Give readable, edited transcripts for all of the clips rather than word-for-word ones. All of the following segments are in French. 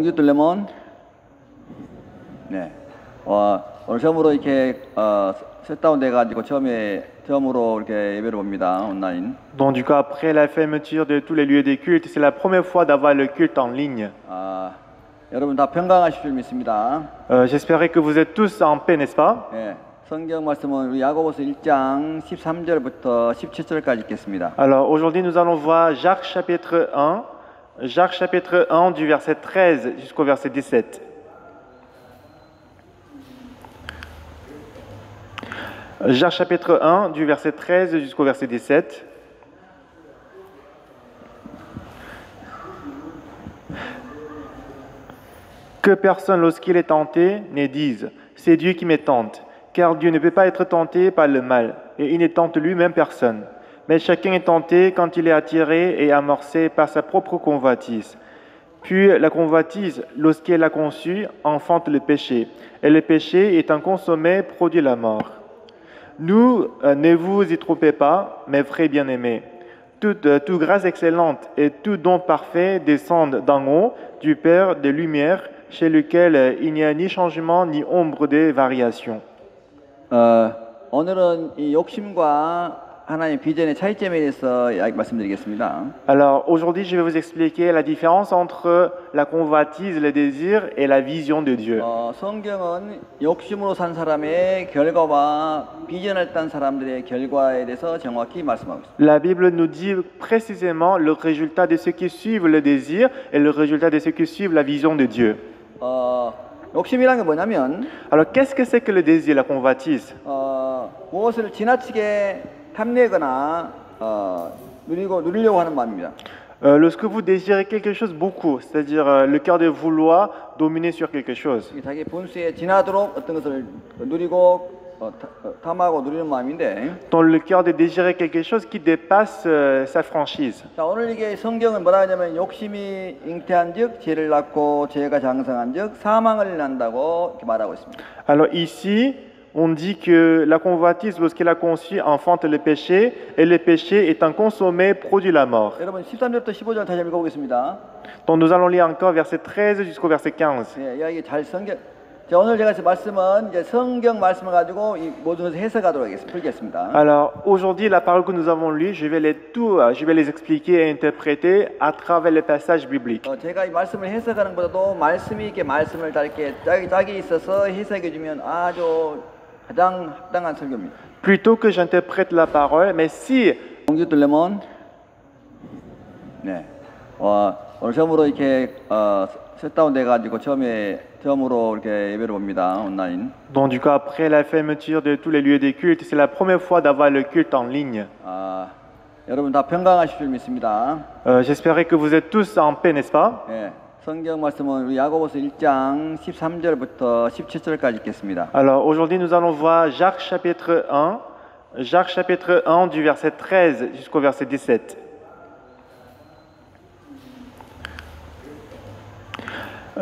동기들레몬 네. 오늘 처음으로 이렇게 셧다운 돼가지고 처음으로 이렇게 예배를 봅니다 온라인. Donc du coup, après la fermeture de tous les lieux des cultes, c'est la première fois d'avoir le culte en ligne. 여러분 다 평강하실 줄 믿습니다. J'espérais que vous êtes tous en paix, n'est-ce pas? 예, 성경 말씀은 우리 야고보서 1장 13절부터 17절까지 읽겠습니다. Alors aujourd'hui, nous allons voir Jacques chapitre 1 du verset 13 jusqu'au verset 17. Jacques chapitre 1 du verset 13 jusqu'au verset 17. Que personne, lorsqu'il est tenté, ne dise « C'est Dieu qui me tente », car Dieu ne peut pas être tenté par le mal, et il ne tente lui-même personne. Mais chacun est tenté quand il est attiré et amorcé par sa propre convoitise. Puis la convoitise, lorsqu'elle a conçu, enfante le péché, et le péché étant consommé produit la mort. Nous, ne vous y trompez pas, mes frères bien-aimés. Toute grâce excellente et tout don parfait descendent d'en haut, du Père des Lumières, chez lequel il n'y a ni changement ni ombre de variation. 오늘은 이 욕심과 하나님의 비전의 차이점에 대해서 말씀드리겠습니다. Alors aujourd'hui, je vais vous expliquer la différence entre la convoitise, le désir et la vision de Dieu. 성경은 욕심으로 산 사람의 결과와 비전을 딴 사람들의 결과에 대해서 정확히 말씀하고 있습니다. La Bible nous dit précisément le résultat de ceux qui suivent le désir et le résultat de ceux qui suivent la vision de Dieu. 욕심이란 게 뭐냐면 Alors qu'est-ce que c'est que le désir, la convoitise? 무엇을 지나치게 탐내거나 누리려고 하는 마음입니다. Lorsque vous désirez quelque chose beaucoup, c'est-à-dire le cœur de vouloir dominer sur quelque chose. 자기 분수에 지나도록 어떤 것을 누리고 탐하고 누리는 마음인데. Dans le cœur de désirer quelque chose qui dépasse sa franchise. 자, 오늘 이게 성경은 뭐라 하냐면 욕심이 잉태한즉 죄를 낳고 죄가 장성한즉 사망을 낳는다고 이렇게 말하고 있습니다. Alors ici, on dit que la convoitise, lorsqu'elle a conçu, enfante le péché, et le péché étant consommé produit la mort. 여러분 13절부터 15절 다시 읽어보겠습니다. Donc nous allons lire encore verset 13 jusqu'au verset 15. 예, 이게 잘 성경. 자, 오늘 제가 말씀은 이제 성경 말씀을 가지고 이 모든 것을 해석하도록 하겠습니다. 풀겠습니다. Alors aujourd'hui, la parole que nous avons lue, je vais les expliquer et interpréter à travers les passages bibliques. 제가 이 말씀을 해석하는 것보다도 말씀이 있게 말씀을 다 이렇게 짝이 있어서 해석해 주면 아주 가장 합당한 설교입니다. Plutôt que j'interprète la parole, mais si 동기들레몬 네, 오늘 처음으로 이렇게 셧다운 돼가지고 처음으로 이렇게 예배를 봅니다 온라인. Donc du coup, après la fermeture de tous les lieux des cultes, c'est la première fois d'avoir le culte en ligne. 여러분 다 평강하실 줄 믿습니다. J'espérais que vous êtes tous en paix, n'est-ce pas? 예, 성경 말씀은 우리 야고보서 1장 13절부터 17절까지 읽겠습니다. Alors aujourd'hui, nous allons voir Jacques chapitre 1 du verset 13 jusqu'au verset 17.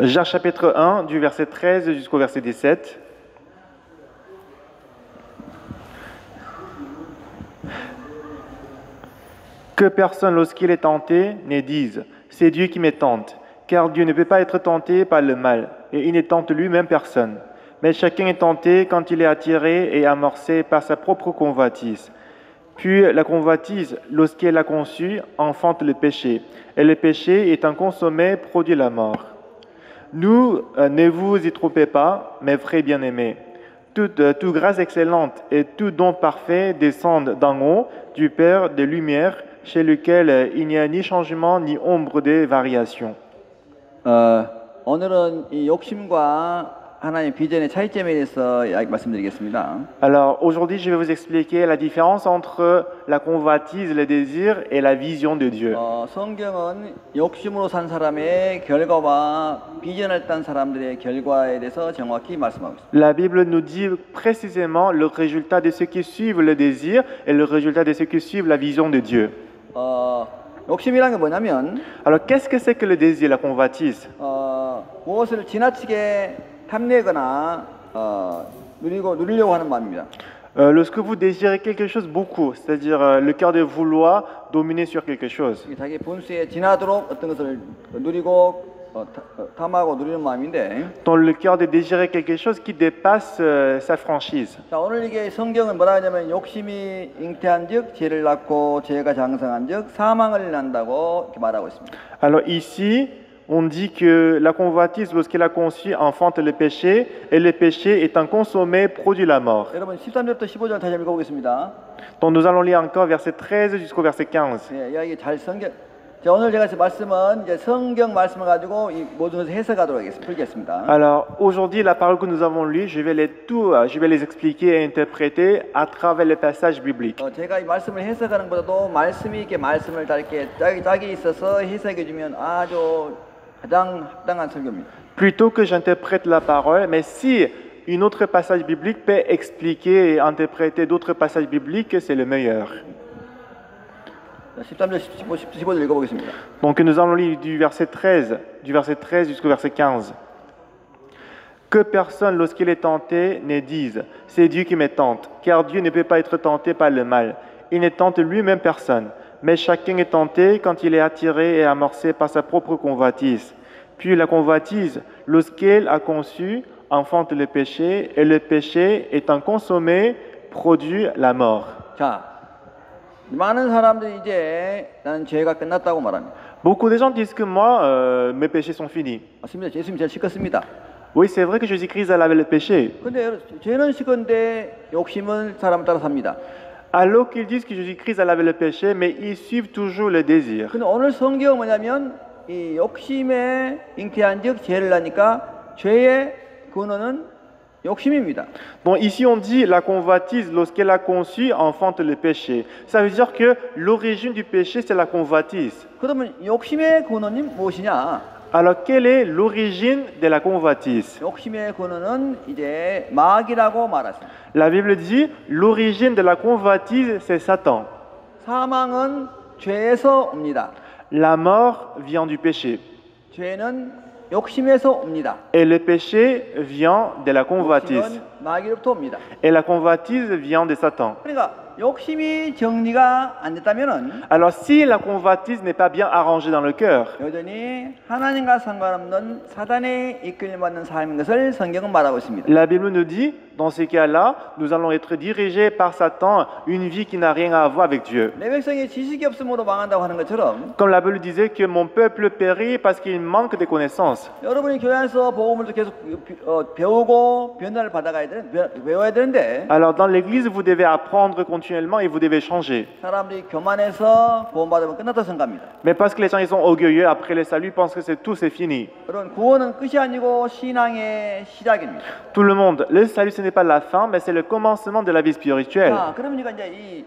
Jacques chapitre 1 du verset 13 jusqu'au verset 17. Que personne, lorsqu'il est tenté, ne dise « C'est Dieu qui me tente », car Dieu ne peut pas être tenté par le mal, et il ne tente lui-même personne. Mais chacun est tenté quand il est attiré et amorcé par sa propre convoitise. Puis la convoitise, lorsqu'elle a conçu, enfante le péché, et le péché étant consommé produit la mort. Nous, ne vous y trompez pas, mes frères bien-aimés. Toute grâce excellente et tout don parfait descendent d'en haut, du Père des Lumières, chez lequel il n'y a ni changement ni ombre de variation. 오늘은 이 욕심과 하나님의 비전의 차이점에 대해서 말씀드리겠습니다. Alors aujourd'hui, je vais vous expliquer la différence entre la convoitise, le désir et la vision de Dieu. 성경은 욕심으로 산 사람의 결과와 비전을 딴 사람들의 결과에 대해서 정확히 말씀하고 있습니다. La Bible nous dit précisément le résultat de ceux qui suivent le désir et le résultat de ceux qui suivent la vision de Dieu. 욕심이란 게 뭐냐면 Alors qu'est-ce que c'est que le désir, la convoitise? 무엇을 지나치게 탐내거나 누리려고 하는 마음입니다. Lorsque vous désirez quelque chose beaucoup, c'est-à-dire le cœur de vouloir dominer sur quelque chose. 자기 분수에 지나도록 어떤 것을 누리고 탐하고 누리는 마음인데, dans le cœur de désirer quelque chose qui dépasse sa franchise. 자, 오늘 이게 성경은 뭐라 하냐면 욕심이 잉태한즉 죄를 낳고 죄가 장성한즉 사망을 낳는다고 이렇게 말하고 있습니다. Alors ici, on dit que la convoitise, lorsqu'elle a conçu, enfante le péché, et le péché étant consommé, produit la mort. 여러분 13절부터 15절 다시 한번 읽어보겠습니다. Donc nous allons lire encore verset 13 jusqu'au verset 15. 예, 이게 잘 성경. 자, 오늘 제가 말씀은 이제 성경 말씀을 가지고 이 모든 것을 해석하도록 하겠습니다. 풀겠습니다. Alors aujourd'hui, la parole que nous avons lue, je vais les expliquer et interpréter à travers les passages bibliques. 제가 이 말씀을 해석하는 것보다도 말씀이 있게 말씀을 다 이렇게 짝이 있어서 해석해 주면 아주 가장 합당한 설교입니다. Plutôt que j'interprète la parole, mais si une autre passage biblique peut expliquer et interpréter d'autres passages bibliques, c'est le meilleur. 13절, 15절 읽어보겠습니다. Donc nous allons lire du verset 13 jusqu'au verset 15. Que personne, lorsqu'il est tenté, ne dise « C'est Dieu qui me tente », car Dieu ne peut pas être tenté par le mal. Il ne tente lui-même personne, mais chacun est tenté quand il est attiré et amorcé par sa propre convoitise. Puis la convoitise, lorsqu'elle a conçu, enfante le péché, et le péché, étant consommé, produit la mort. 자, 많은 사람들이 이제 나는 죄가 끝났다고 말합니다. Beaucoup de gens disent que moi, mes péchés sont finis. 맞습니다. 예수님이 제일 시켰습니다. Oui, c'est vrai que Jésus-Christ a lavé le péché. 근데 죄는 시건데 욕심은 사람 따라 삽니다. Alors qu'ils disent que Jésus-Christ a lavé le péché, mais ils suivent toujours le désir. 근데 오늘 성경은 뭐냐면 이 욕심에 잉태한즉 죄를 낳으니까 죄의 근원은 욕심입니다. Donc ici on dit la convoitise, lorsqu'elle a conçu, enfante le péché. Ça veut dire que l'origine du péché, c'est la convoitise. 그러면 욕심의 근원이 무엇이냐? Alors quelle est l'origine de la convoitise? 욕심의 근원은 이제 마귀라고 말했습니다. La Bible dit l'origine de la convoitise, c'est Satan. 사망은 죄에서 옵니다. La mort vient du péché. 죄는 욕심에서 옵니다. Et le péché vient de la convoitise. 욕심은 마귀로부터 옵니다. Et la convoitise vient de Satan. 그러니까 욕심이 정리가 안 됐다면은 Alors si la convoitise n'est pas bien arrangée dans le cœur, 여전히 하나님과 상관없는 사단의 이끌림 받는 삶인 것을 성경은 말하고 있습니다. la Bible nous dit, dans ces cas-là, nous allons être dirigés par Satan, une vie qui n'a rien à voir avec Dieu. 내 백성이 지식이 없음으로 망한다고 하는 것처럼 Comme la Bible disait que mon peuple périt parce qu'il manque de connaissances. 여러분이 교회 안에서 복음을 계속 배우고 변화를 배워야 되는데 Alors dans l'église, vous devez apprendre continuellement et vous devez changer. 사람들이 교만해서 구원 받으면 끝났다 생각합니다. Mais parce que les gens ils sont orgueilleux, après le salut, ils pensent que c'est fini. 여러분 구원은 끝이 아니고 신앙의 시작입니다. Tout le monde, le salut ce n'est pas la fin, mais c'est le commencement de la vie spirituelle. 자, 그러니까 이제 이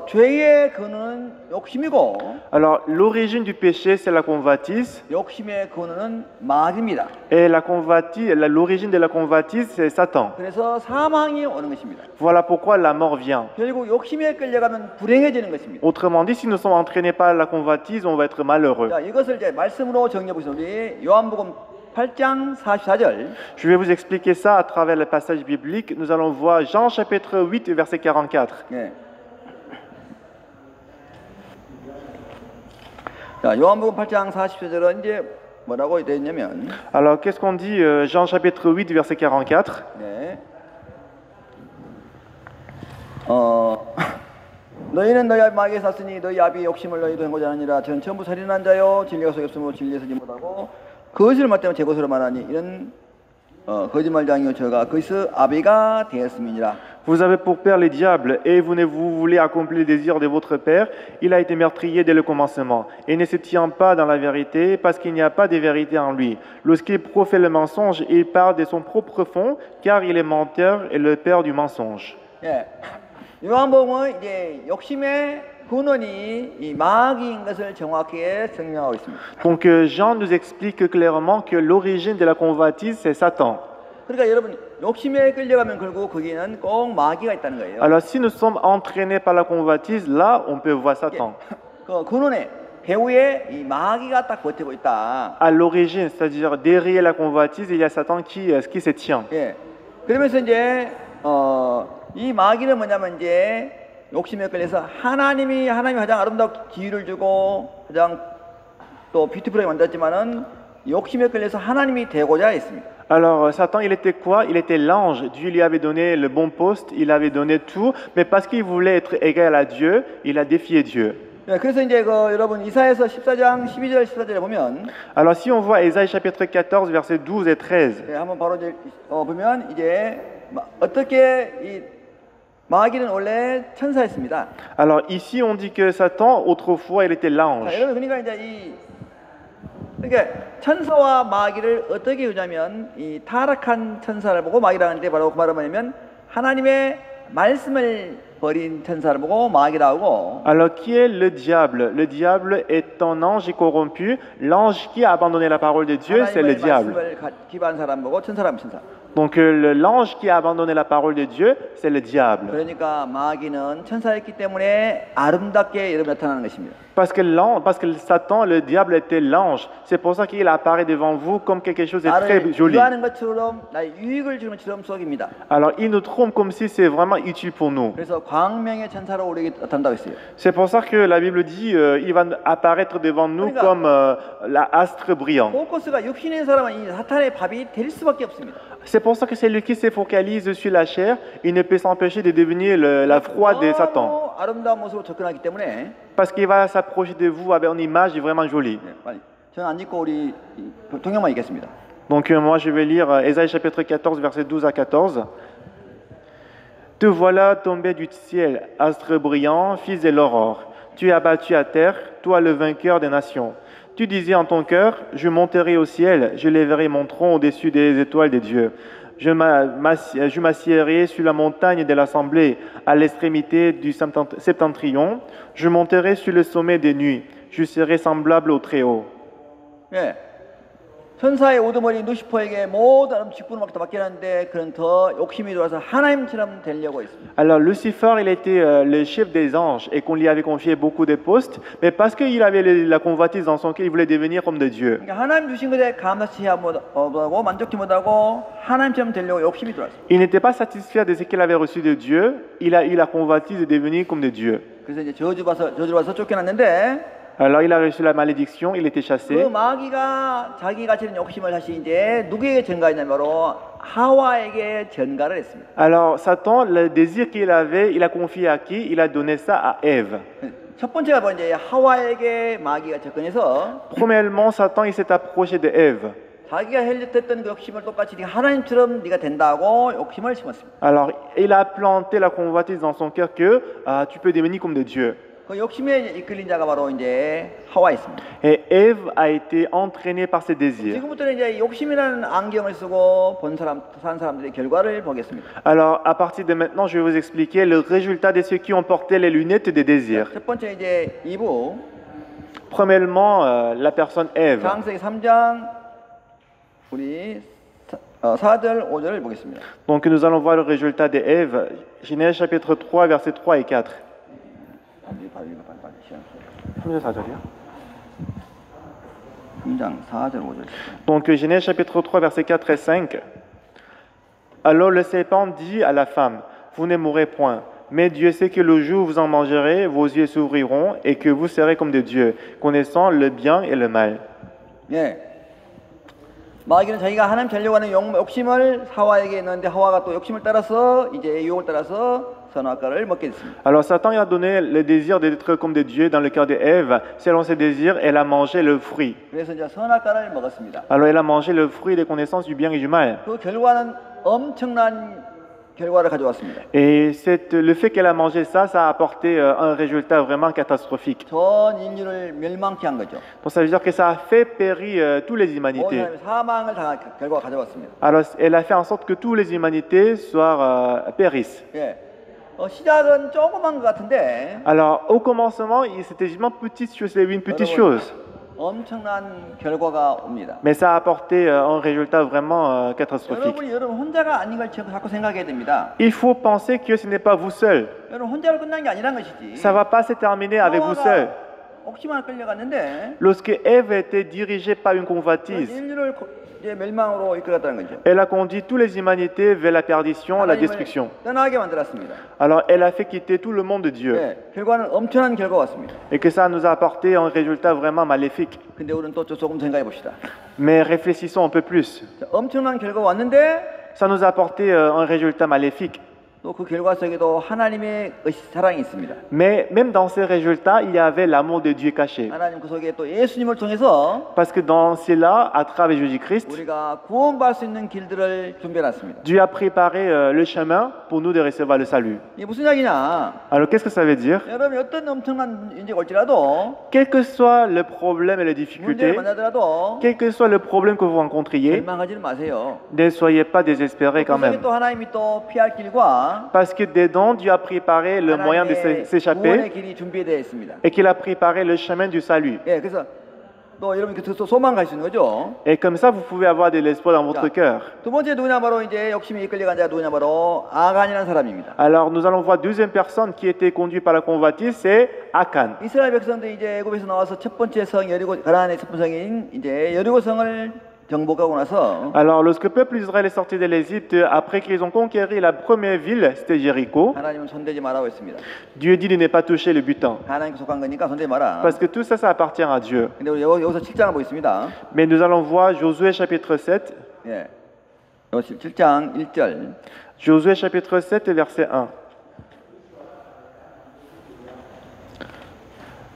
죄의 근원은 욕심이고 Alors l'origine du péché, c'est la convoitise. 욕심의 근원은 마귀입니다. Et l'origine de la convoitise, c'est Satan. 그래서 사망이 오는 것입니다. Voilà pourquoi la mort vient. 결국 욕심에 끌려가면 불행해지는 것입니다. Autrement dit, si nous sommes entraînés par la convoitise, on va être malheureux. 자, 이것을 이제 말씀으로 정리해 보시면 우리 요한복음 8장 44절. Je vais vous expliquer ça à travers le passage biblique. Nous allons voir Jean chapitre 8, verset 44. 네. 자, 요한복음 8장 44절은 이제 뭐라고 되어 있냐면 Alors, qu'est-ce qu'on dit Jean chapitre 8, verset 44. 네. 너희는 너희 마귀에 샀으니 너희 아비의 욕심을 너희도 행고자 하느니라. 저는 전부 살인한 자요 진리가 속에 없으므로 진리에 서지 못하고 거짓을 맞다면 제 것으로 말하니 이런 거짓말장이요 저가 거기서 아비가 되었음이니라. Vous avez pour père les diables, et vous voulez accomplir les désirs de votre père. Il a été meurtrier dès le commencement, et ne se tient pas dans la vérité, parce qu'il n'y a pas de vérité en lui. Lorsqu'il profère le mensonge, il parle de son propre fond, car il est menteur et le père du mensonge. 예. 요한복음은 이제 욕심의 근원이 이 마귀인 것을 정확하게 설명하고 있습니다. Donc Jean nous explique clairement que l'origine de la convoitise, c'est Satan. 그러니까 여러분 욕심에 끌려가면 결국 거기는 꼭 마귀가 있다는 거예요. Alors si nous sommes entraînés par la convoitise, là on peut voir Satan. 그 근원에 배후에 이 마귀가 딱 버티고 있다. À l'origine, c'est-à-dire derrière la convoitise, il y a Satan qui se tient. 예. 그러면서 이제 이 마귀는 뭐냐면 이제 욕심에 끌려서 하나님이 가장 아름답게 기회를 주고 가장 또 뷰티풀하게 만들었지만은 욕심에 끌려서 하나님이 되고자 했습니다. Alors Satan, il était quoi? Il était l'ange. Dieu lui avait donné le bon poste, il avait donné tout, mais parce qu'il voulait être égal à Dieu, il a défié Dieu. 예, 그래서 이제 그 여러분 이사야서 14장 12절 14절에 보면 Alors si on voit Ésaïe chapitre 14, versets 12 et 13, 예, 한번 바로 이제 보면 이제 어떻게 이 마귀는 원래 천사였습니다. alors ici on dit que Satan, autrefois, il était 자, l'ange. 여러분 그러니까 이제 그러니까 천사와 마귀를 어떻게 보자면 이 타락한 천사를 보고 마귀라는데 바로 그 말은 뭐냐면 하나님의 말씀을 버린 천사를 보고 마귀라 하고 Alors qui est le diable? Le diable est un ange corrompu. L'ange qui a abandonné la parole de Dieu, c'est le 하나님의 diable. 말씀을 기반한 사람 보고 천사라면 천사. Donc l'ange qui a abandonné la parole de Dieu, c'est le diable. 그러니까 마귀는 천사였기 때문에 아름답게 여러분 나타나는 것입니다. Parce que Satan, le diable était l'ange. C'est pour ça qu'il apparaît devant vous comme quelque chose de très 나를 joli. 유하는 것처럼 나의 유익을 주는 것처럼 속입니다. Alors il nous trompe comme si c'est vraiment utile pour nous. 그래서 광명의 천사로 우리에게 나타난다고 했어요. C'est pour ça que la Bible dit il va apparaître devant nous 그러니까 comme l'astre brillant. 포커스가 육신의 사람은 이 사탄의 밥이 될 수밖에 없습니다. C'est pour ça que celui qui se focalise sur la chair, il ne peut s'empêcher de devenir la proie de Satan. 너무 아름다운 모습으로 접근하기 때문에 Parce qu'il va s'approcher de vous avec une image vraiment jolie. 네, 빨리 저는 안 읽고 우리 동영만 읽겠습니다. Donc moi je vais lire Ésaïe chapitre 14 versets 12 à 14. Te voilà tombé du ciel, astre brillant, fils de l'aurore. Tu es abattu à terre, toi le vainqueur des nations. Tu disais en ton cœur, je monterai au ciel, je lèverai mon tronc au-dessus des étoiles des dieux. Je m'assiérai sur la montagne de l'assemblée, à l'extrémité du septentrion. Je monterai sur le sommet des nuits. Je serai semblable au Très-Haut. 예. 천사의 우두머리 루시퍼에게 모든 직분을 맡기는데 그는 더 욕심이 들어서 하나님처럼 되려고 했습니다. Alors Lucifer, il était le chef des anges et qu'on lui avait confié beaucoup de postes, mais parce qu'il avait la convoitise dans son cœur, il voulait devenir comme de Dieu. 그러니까 하나님 주신 것에 감사치 못하고 만족치 못하고 하나님처럼 되려고 욕심이 들어왔어요. Il n'était pas satisfait de ce qu'il avait reçu de Dieu, il a eu la convoitise de devenir comme de Dieu. 그래서 이제 저주를 봐서 쫓겨났는데 Alors il a reçu la malédiction, il était 그 chassé. 마귀가 자기가 지닌 욕심을 다시 이제 누구에게 전가했냐면 바로 하와에게 전가를 했습니다. Alors Satan, le désir qu'il avait, il a confié à qui? Il a donné ça à Ève. 첫 번째가 뭐 이제 하와에게 마귀가 접근해서 Premièrement, Satan, il s'est approché de Ève. 자기가 했던 그 욕심을 똑같이 네가 하나님처럼 네가 된다고 욕심을 심었습니다. Alors il a planté la convoitise dans son cœur que tu peux devenir comme de Dieu. 그 욕심에 이끌린 자가 바로 이제 하와였습니다. Et Ève a été entraînée par ses désirs. 지금부터는 이제 욕심이라는 안경을 쓰고 산 사람들의 결과를 보겠습니다. Alors, à partir de maintenant, je vais vous expliquer le résultat de ceux qui ont porté les lunettes des désirs. 첫 번째 이제 2부 Premièrement, la personne Ève. 창세기 3장 우리 4절 5절을 보겠습니다. Donc, nous allons voir le résultat de Ève. Genèse chapitre 3, versets 3 et 4. 빨리 시간. 3절 4절이요? 3장 4절 5절. Donc, Genèse chapitre 3, versets 4 et 5. Alors le serpent dit à la femme, vous ne mourrez point, mais Dieu sait que le jour où vous en mangerez, vos yeux s'ouvriront et que vous serez comme des dieux, connaissant le bien et le mal. 예. 마귀는 자기가 하나님 되려고 하는 욕심을 하와에게 했는데 하와가 또 욕심을 따라서 이제 유혹을 따라서 선악과를 먹게 됐습니다. Alors Satan lui a donné le désir d'être comme des dieux dans le cœur de Ève. Selon ses désirs, elle a mangé le fruit. 그래서 이제 선악과를 먹었습니다. Alors elle a mangé le fruit des connaissances du bien et du mal. 그 결과는 엄청난 결과를 가져왔습니다. Et le fait qu'elle a mangé ça, ça a apporté un résultat vraiment catastrophique. 전 인류를 멸망케 한 거죠. Donc ça veut dire que ça a fait périr toutes les 온 humanités. 사람이 사망을 당한 결과가 가져왔습니다. Alors elle a fait en sorte que toutes les humanités périssent. 예. 시작은 조그만 것 같은데 Alors au commencement, c'était vraiment une petite chose. 엄청난 결과가 옵니다. Mais ça a apporté un résultat vraiment catastrophique. 여러분 혼자가 아닌 걸 자꾸 생각해야 됩니다. Il faut penser que ce n'est pas vous seul. 여러분 혼자로 끝난 게 아니란 것이지. Ça ne va pas se terminer avec vous seul. 옥시만 끌려갔는데 Lorsque Ève était dirigée par une 그건 convoitise, 인류를 이제 멸망으로 이끌었다는 거죠. elle a conduit toutes les humanités vers la perdition, la 하나님을 destruction. 떠나게 만들었습니다. Alors elle a fait quitter tout le monde de Dieu. 예, 결과는 엄청난 결과가 왔습니다. Et que ça nous a apporté un résultat vraiment maléfique. 근데 우리는 또 조금 생각해 봅시다. Mais réfléchissons un peu plus. 자, 엄청난 결과가 왔는데 Ça nous a apporté un résultat maléfique. 또 그 결과 속에도 하나님의 사랑이 있습니다. Mais même dans ces résultats, il y avait l'amour de Dieu caché. 하나님 그 속에 또 예수님을 통해서 Parce que dans cela, à travers Jésus-Christ, 우리가 구원받을 수 있는 길들을 준비해놨습니다. Dieu a préparé le chemin pour nous de recevoir le salut. 이게 무슨 이야기냐? Alors qu'est-ce que ça veut dire? 여러분이 어떤 엄청난 문제가 올지라도 Quel que soit le problème et les 문제를 difficultés, 만나더라도 quel que soit le problème que vous rencontriez, 절망하지는 마세요. ne soyez pas désespérés 그 quand 속에 même. 또 하나님이 또 피할 길과 Parce que dedans, Dieu a préparé le moyen de 하나님의 s'échapper 구원의 길이 준비되어 있습니다. et qu'il a préparé le chemin du salut. 예, 그래서 또 여러분이 그 소망 가시는 거죠. Et comme ça, vous pouvez avoir de l'espoir dans votre 자, cœur. 두 번째 누구냐 바로 이제 욕심이 이끌려간 자가 누구냐 바로 아간이라는 사람입니다. Alors, nous allons voir deuxième personne qui était conduite par la convoitise, c'est Akan. 이스라엘 백성들이 이제 애굽에서 나와서 첫 번째 성 여리고 가나안의 첫 번째 성인 이제 여리고성을 정복하고 나서 Alors, lorsque le peuple d'Israël est sorti de l'Égypte, après qu'ils ont conquéri la première ville, c'était Jéricho, 하나님은 손대지 말라고 했습니다. Dieu dit de ne pas toucher le butin. 하나님께 속한 거니까 손대지 마라. Parce que tout ça, ça appartient à Dieu. 근데 우리 여기서 7장을 보겠습니다. Mais nous allons voir Josué chapitre 7. 예. 7장 1절. Josué chapitre 7, verset 1.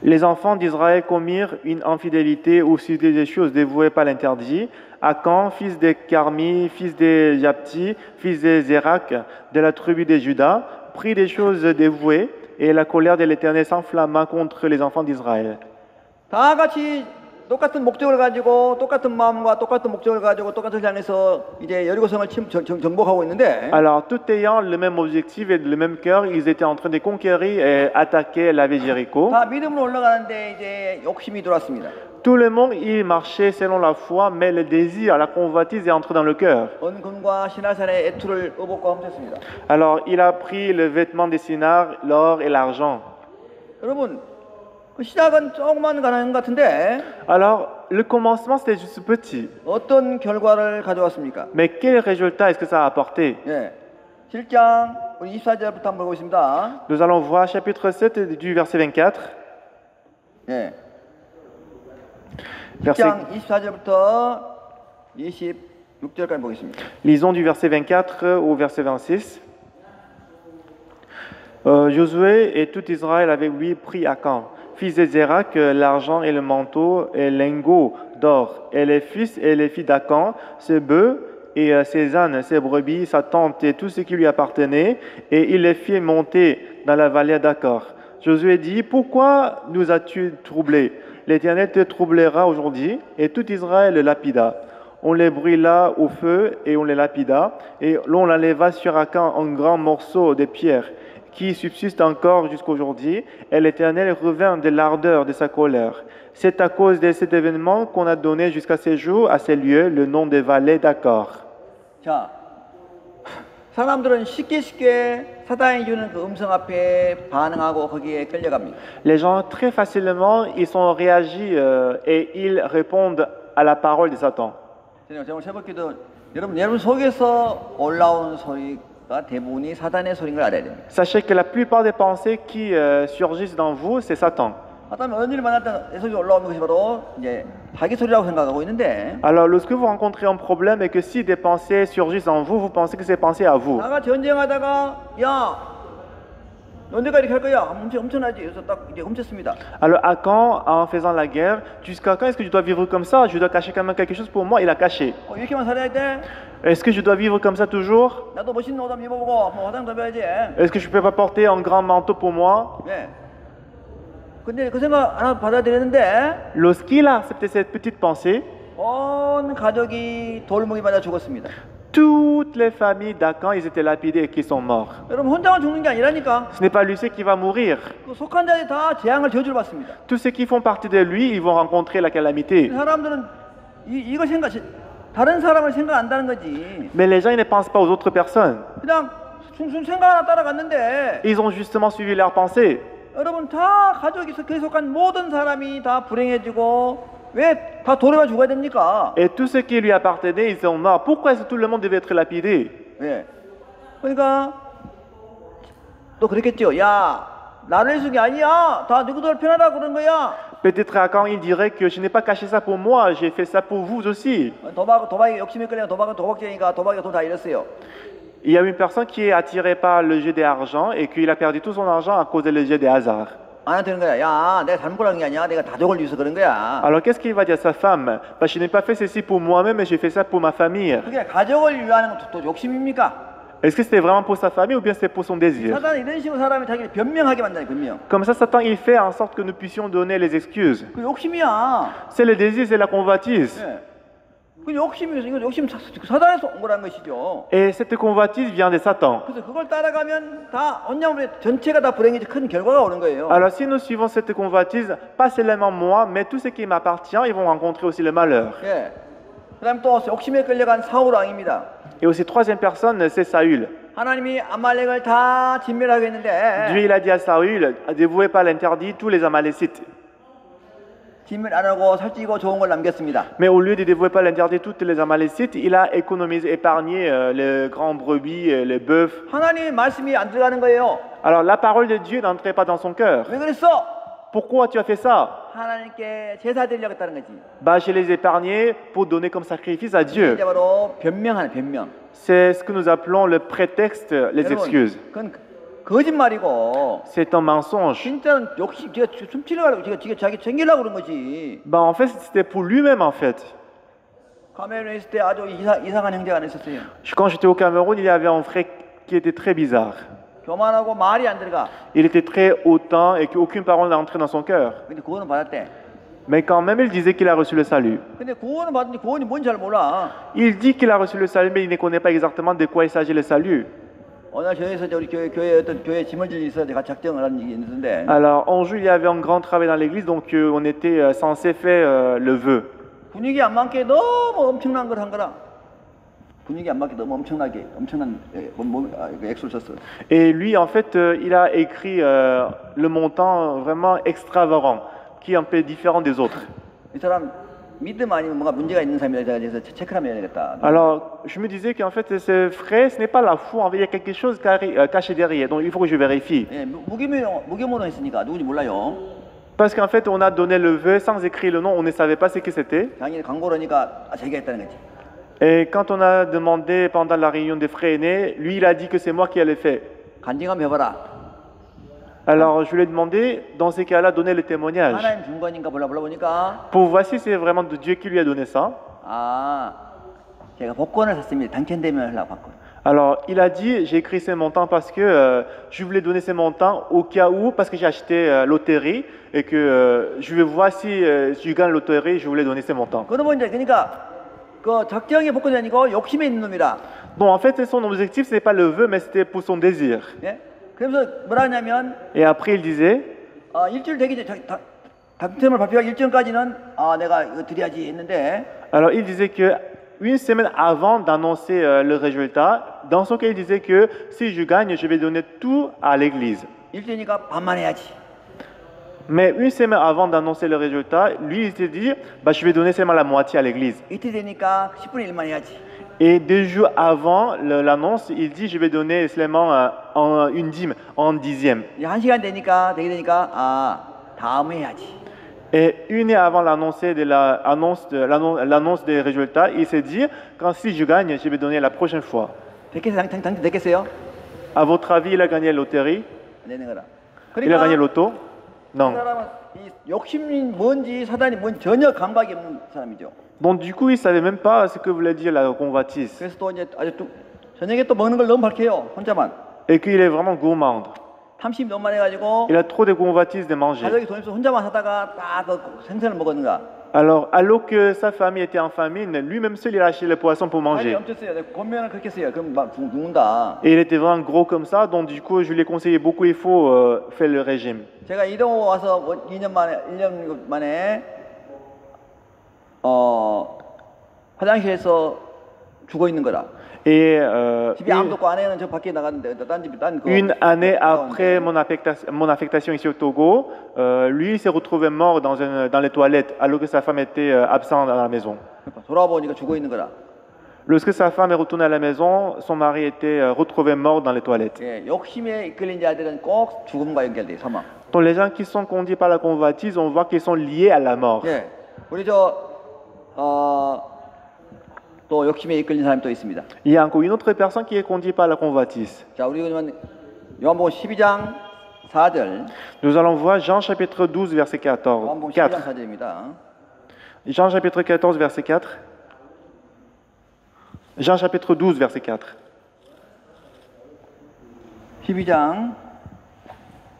Les enfants d'Israël commirent une infidélité au sujet des choses dévouées par l'interdit. Akan, fils de Carmi, fils de Japti, fils de Zérak, de la tribu de Juda, prit des choses dévouées, et la colère de l'Éternel s'enflamma contre les enfants d'Israël. 다 같이 똑같은 목적을 가지고 똑같은 마음과 똑같은 목적을 가지고 똑같은 향해서 이제 여리고성을 정복하고 있는데 Alors, tout ayant le même objectif et le même cœur, ils étaient en train de conquérir et attaquer la ville Jéricho. 다 믿음으로 올라가는데 이제 욕심이 들어왔습니다. Tout le monde y marchait selon la foi, mais le désir, la convoitise est entré dans le cœur. 은금과 신화산의 애투를 의복과 훔쳤습니다. Alors, il a pris le vêtement des Sinar, l'or et l'argent. 여러분, 그 시작은 조그만 가난 같은데 Alors, le commencement, c'était juste petit. 어떤 결과를 가져왔습니까? Mais quel résultat est-ce que ça a apporté? 예. 7장 우리 24절부터 한번 보고 있습니다. Nous allons voir chapitre 7 du verset 24. 예. Verset, 7장 24절부터 26절까지 보겠습니다. lisons du verset 24 au verset 26. Josué et tout Israël avec lui prit Akan, fils de Zérak, l'argent et le manteau et lingots d'or, et les fils et les filles d'Akan, ses bœufs et ses ânes, ses brebis, sa tente et tout ce qui lui appartenait, et il les fit monter dans la vallée d'Akor. Josué dit, pourquoi nous as-tu troublés? L'Éternel te troublera aujourd'hui, et tout Israël le lapida. On les brûla au feu et on les lapida, et l'on enleva sur Akan un grand morceau de pierre qui subsiste encore jusqu'aujourd'hui, et l'Éternel revint de l'ardeur de sa colère. C'est à cause de cet événement qu'on a donné jusqu'à ce jour à ces lieux le nom des vallées d'Akor. 자, 사람들은 쉽게 사단이 주는 그 음성 앞에 반응하고 거기에 끌려갑니다. Les gens, très facilement, ils sont réagis et ils répondent à la parole de Satan. 제가 오늘 새벽기도 여러분 속에서 올라오는 소리가 대부분이 사단의 소리인 걸 알아야 됩니다. Sachez que la plupart des pensées qui surgissent dans vous, c'est Satan. 사단은 어느 일을 만날 때 내 속에 올라오는 것이 바로 이제 자기 소리라고 생각하고 있는데 Alors, lorsque vous rencontrez un problème et que si des pensées surgissent en vous, vous pensez que c'est pensées à vous. 나가 전쟁하다가 야 언제가 이렇게 할 거야? 엄청나지. 그래서 딱 이제 훔쳤습니다. Alors, à quand, en faisant la guerre, jusqu'à quand est-ce que je dois vivre comme ça? Je dois cacher quand même quelque chose pour moi, il a caché. 이렇게만 살아야 돼? Est-ce que je dois vivre comme ça toujours? 나도 멋있는 옷 한번 입어보고 뭐 화장 좀 해야지. Est-ce que je peux pas porter un grand manteau pour moi? 네. 근데 그 생각 하나 받아들였는데 Lorsqu'il a accepté cette petite pensée, 온 가족이 돌무기 맞아 죽었습니다. toutes les familles d'Akan, ils étaient lapidés et qui sont morts. 여러분 혼자만 죽는 게 아니라니까. Ce n'est pas lui seul qui va mourir. 그 속한 자들이 다 재앙을 저주를 받습니다. Tous ceux qui font partie de lui, ils vont rencontrer la calamité. 사람들은 이거 생각 다른 사람을 생각 안 한다는 거지. Mais les gens, ils ne pensent pas aux autres personnes. 그냥 숭숭 생각 하나 따라갔는데 Ils ont justement suivi leurs pensées. 여러분 다 가족이 그에 속한 모든 사람이 다 불행해지고 왜 다 돌에만 죽어야 됩니까? Et tous ceux qui lui appartenaient, ils sont morts. Pourquoi est-ce que tout le monde devait être lapidé? 예. 그러니까 또 그랬겠죠. 야, 나를 위해서 게 아니야. 다 누구들 편하라고 그런 거야. Peut-être à quand il dirait que je n'ai pas caché ça pour moi, j'ai fait ça pour vous aussi. 도박에 욕심이 끌려 도박은 도박쟁이가 도박에 돈 다 잃었어요. Il y a une personne qui est attirée par le jeu des argent et qu'il a perdu tout son argent à cause du jeu des hasards. 아내한테 그런 거야. 야, 내가 잘못 고른 게 아니야. 내가 가족을 위해서 그런 거야. Alors qu'est-ce qu'il va dire à sa femme? Bah, je n'ai pas fait ceci pour moi-même, mais j'ai fait ça pour ma famille. 그게 가족을 위하는 것도 또 욕심입니까? Est-ce que c'était vraiment pour sa famille ou bien c'était pour son désir? 사단은 이런 식으로 사람이 자기를 변명하게 만드는 변명. Comme ça, Satan, il fait en sorte que nous puissions donner les excuses. 그 욕심이야. C'est le désir, c'est la convoitise. 예. 그 욕심이어서 이거 욕심 사단에서 온 거란 것이죠. Et cette convoitise vient de Satan. 그래서 그걸 따라가면 다 온양물의 전체가 다 불행해지 큰 결과가 오는 거예요. Alors si nous suivons cette convoitise, pas seulement moi, mais tout ce qui m'appartient, ils vont rencontrer aussi le malheur. 예. 그다음 또 욕심에 끌려간 사울 왕입니다. Et aussi troisième personne, c'est Saül. 하나님이 아말렉을 다 진멸하게 했는데 Dieu il a dit à Saül, dévoué par l'interdit tous les Amalécites. 진멸 안 하고 살찌고 좋은 걸 남겼습니다. Mais au lieu de dévouer par l'interdit tous les Amalécites, il a économisé, épargné les grands brebis, les bœufs. 하나님의 말씀이 안 들어가는 거예요. Alors la parole de Dieu n'entrait pas dans son cœur. 왜 그랬어? Pourquoi tu as fait ça? 하나님께 제사 드리려고 했다는 거지. Bah, je les ai épargnés pour donner comme sacrifice à Dieu. 이제 바로 변명하는 변명. C'est ce que nous appelons le prétexte, les 여러분, excuses. 그건 거짓말이고 C'est un mensonge. 진짜는 욕심 제가 숨치려고 제가 자기 챙기려고 그런 거지. Bah, en fait, c'était pour lui-même, en fait. 카메룬에 있을 때 아주 이상한 형제가 하나 있었어요. Quand j'étais au Cameroun, il y avait un frère qui était très bizarre. 교만하고 말이 안 들어가. Il était très hautain et qu'aucune parole n'entrait dans son cœur. 근데 구원은 받았대. Mais quand même, il disait qu'il a reçu le salut. 근데 구원은 받은지 구원이 뭔지 잘 몰라. Il dit qu'il a reçu le salut, mais il ne connaît pas exactement de quoi il s'agit le salut. 어느 날 저희에서 우리 교회 어떤 교회 짐을 질 일이 있어서 같이 작정을 한 일이 있는데 Alors, en juillet, il y avait un grand travail dans l'église, donc on était censé faire le vœu. 분위기 안 맞게 너무 엄청난 걸 한 거라. 분위기 안 맞게 너무 엄청난 액수를 썼어. Et lui, en fait, il a écrit le montant vraiment extravagant, qui est un peu différent des autres. 이 사람 믿음 아니면 뭔가 문제가 있는 사람이다. 그래서 체크를 하면 되겠다. Alors, je me disais qu'en fait, ce frère, ce n'est pas la foi, en fait, il y a quelque chose caché derrière, donc il faut que je vérifie. 예, 무기모노 했으니까 누군지 몰라요. Parce qu'en fait, on a donné le vœu sans écrire le nom, on ne savait pas ce que c'était. 당연히 광고를 하니까 자기가 했다는 거지. Et quand on a demandé pendant la réunion des frères aînés, lui, il a dit que c'est moi qui allais faire. 간증하면 해봐라. Alors, je lui ai demandé, dans ces cas-là, donner le témoignage. 하나님 준 거니까 불러보니까 Pour voir si c'est vraiment de Dieu qui lui a donné ça. 아, 제가 복권을 샀습니다. 당첨되면 하려고 복권. Alors, il a dit, j'ai écrit ces montants parce que je voulais donner ces montants au cas où, parce que j'ai acheté loterie et que je vais voir si je gagne loterie, je voulais donner ces montants. 그러면 이제 그러니까 그 작정이 복권이 아니고 욕심에 있는 놈이라. Donc, en fait, son objectif, ce n'est pas le vœu, mais c'était pour son désir. 예? 그래서 뭐라 하냐면 Et après, il disait, 일주일 되기 전에 당첨을 발표하기 일주일까지는 내가 이거 드려야지 했는데 alors il disait que une semaine avant d'annoncer le résultat, dans son cas, il disait que si je gagne, je vais donner tout à l'église. 일주일이니까 반만 해야지. Mais une semaine avant d'annoncer le résultat, lui, il s'est dit, bah, je vais donner seulement la moitié à l'église. 이틀 되니까 10분의 1만 해야지. Et 2 jours avant l'annonce, il dit, je vais donner seulement une dîme, en dixième. 이제 1시간 되게 되니까 다음에 해야지. Et une heure avant l'annonce des résultats, il s'est dit, quand si je gagne, je vais donner la prochaine fois. 당첨됐겠어요? À votre avis, il a gagné la loterie? 내는 거라. Il a gagné 그러니까 l'auto? 그 Non. 사람은 이 욕심이 뭔지 사단이 뭔지 전혀 감각이 없는 사람이죠. Donc du coup, il ne savait même pas ce que voulait dire la convoitise. 그래서 또 이제 아주 또 저녁에 또 먹는 걸 너무 밝혀요. 혼자만. Et qu'il est vraiment gourmand. 탐심이 너무 많아가지고 Il a trop de convoitise de manger. 가족이 돈 있어 혼자만 사다가 딱 그 생선을 먹었는가. Alors que sa famille était en famine, lui-même seul, il a acheté les poissons pour 살이 manger. 엄청 써요. 권면을 그렇게 써요. 그럼 막 죽는다. Et il était vraiment gros comme ça, donc du coup, je lui ai conseillé beaucoup, il faut faire le régime. 제가 이동호 와서 2년 만에 화장실에서 죽어 있는 거라. Et 집에 아무도 없고 아내는 저 밖에 나갔는데 딴 집이 딴 그. une année après mon affectation ici au Togo, lui il s'est retrouvé mort dans les toilettes alors que sa femme était absente à la maison. 돌아와 보니까 죽어 있는 거라. Lorsque sa femme est retournée à la maison, son mari était retrouvé mort dans les toilettes. 예, 욕심에 이끌린 자들은 꼭 죽음과 연결돼 사망. Donc les gens qui sont conduits par la convoitise, on voit qu'ils sont liés à la mort. 예, 우리 또 욕심에 이끌린 사람이 또 있습니다. Il y a encore une autre personne qui est conduite par la convoitise. 자, 우리 그러면 요한복음 12장 4절. Nous allons voir Jean chapitre 12 verset 14. 요한복음 12장 4. 4절입니다. Jean chapitre 14 verset 4. Jean chapitre 12 verset 4. 12장.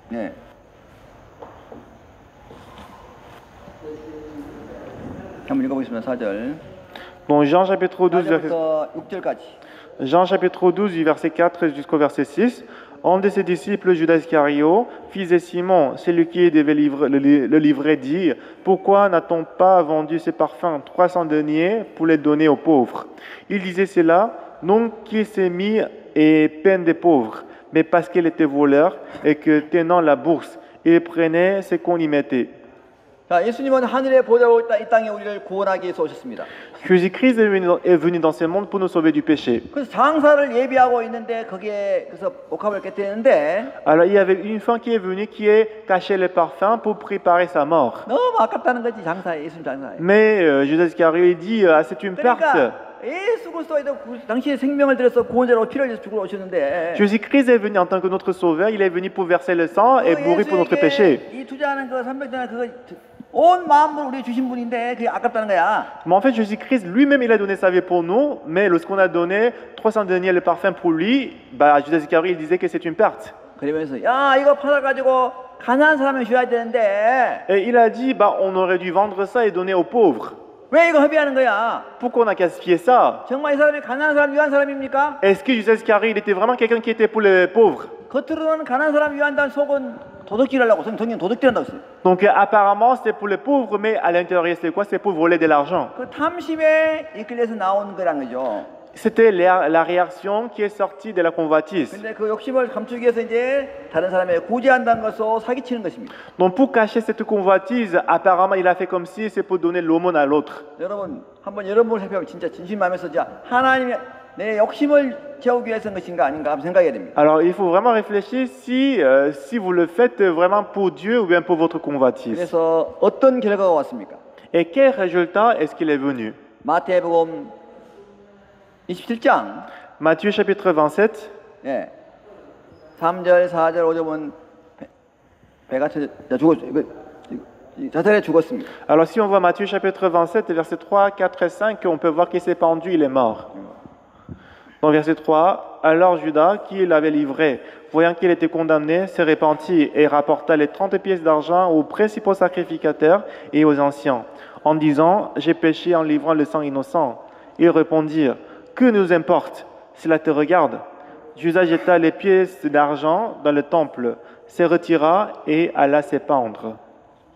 네. 한번 읽어보겠습니다. 4절. Donc Jean chapitre 12 verset 4절부터 6절까지. Jean chapitre 12 du verset 4 jusqu'au verset 6. Un de ses disciples, Judas Iscario, fils de Simon, celui qui devait le livrer, dit: Pourquoi n'a-t-on pas vendu ces parfums 300 deniers pour les donner aux pauvres? Il disait cela non qu'il s'est mis et peine des pauvres, mais parce qu'il était voleur et que, tenant la bourse, il prenait ce qu'on y mettait. 자, 예수님은 하늘의 보좌로 이 땅에 우리를 구원하기 위해서 오셨습니다. Jésus-Christ est venu dans ce monde pour nous sauver du péché. 그래서 장사를 예비하고 있는데 거기에 그래서 복합을 깨뜨리는데 Alors il y avait une femme qui est venue qui est cachée les parfums pour préparer sa mort. 너무 아깝다는 거지 장사에 예수님 장사에. Mais Judas Iscario il dit c'est une perte. 그러니까 예수 그리스도에도 당신의 생명을 들여서 구원자로 피를 흘려서 죽으러 오셨는데 Jésus-Christ est venu en tant que notre sauveur, il est venu pour verser le sang et mourir pour notre péché. 이 투자하는 그 300전에 그거 온 마음으로 우리 주신 분인데 그게 아깝다는 거야. Mais en fait, Jésus-Christ lui-même, il a donné sa vie pour nous, mais lorsqu'on a donné 300 deniers le parfum pour lui, Judas Iscario, il disait que c'est une perte. 그러면서 야 이거 팔아가지고 가난한 사람에 줘야 되는데 Et il a dit, on aurait dû vendre ça et donner aux pauvres. 왜 이거 허비하는 거야? Pourquoi on a gaspillé ça? 정말 이 사람이 가난한 사람 위한 사람입니까? Est-ce que Judas Iscario, il était vraiment quelqu'un qui était pour les pauvres? 겉으로는 가난한 사람 위한다는 속은 도둑질하려고 성경 도둑질한다고 했어요. Donc apparemment, c'était pour les pauvres, mais à l'intérieur, c'était quoi? C'était pour voler de l'argent. 그 탐심에 이끌려서 나온 거란 거죠. C'était la réaction qui est sortie de la convoitise. 근데 그 욕심을 감추기 위해서 이제 다른 사람에게 구제한다는 것으로 사기치는 것입니다. Donc pour cacher cette convoitise, apparemment il a fait comme si c'est pour donner l'aumône à l'autre. 여러분 한번 여러분을 살펴보면 진짜 진심 마음에서 자 하나님이 내 욕심을 채우기 위해서인 것인가 아닌가 한번 생각해야 됩니다. Alors il faut vraiment réfléchir si vous le faites vraiment pour Dieu ou bien pour votre convoitise. 그래서 어떤 결과가 왔습니까? Et quel résultat est-ce qu'il est venu? 마태복음 27장 Matthieu chapitre 27, 예. 3절, 4절, 5절은 배가 죽었죠. 자살에 죽었습니다. alors si on voit Matthieu chapitre 27, versets 3, 4 et 5, on peut voir qu'il s'est pendu, il est mort. Dans verset 3, alors Judas, qui l'avait livré, voyant qu'il était condamné, s'est repenti et rapporta les 30 pièces d'argent aux principaux sacrificateurs et aux anciens, en disant: J'ai péché en livrant le sang innocent. Ils répondirent: Que nous importe? Cela te regarde. Judas jeta les pièces d'argent dans le temple, se retira et alla se pendre.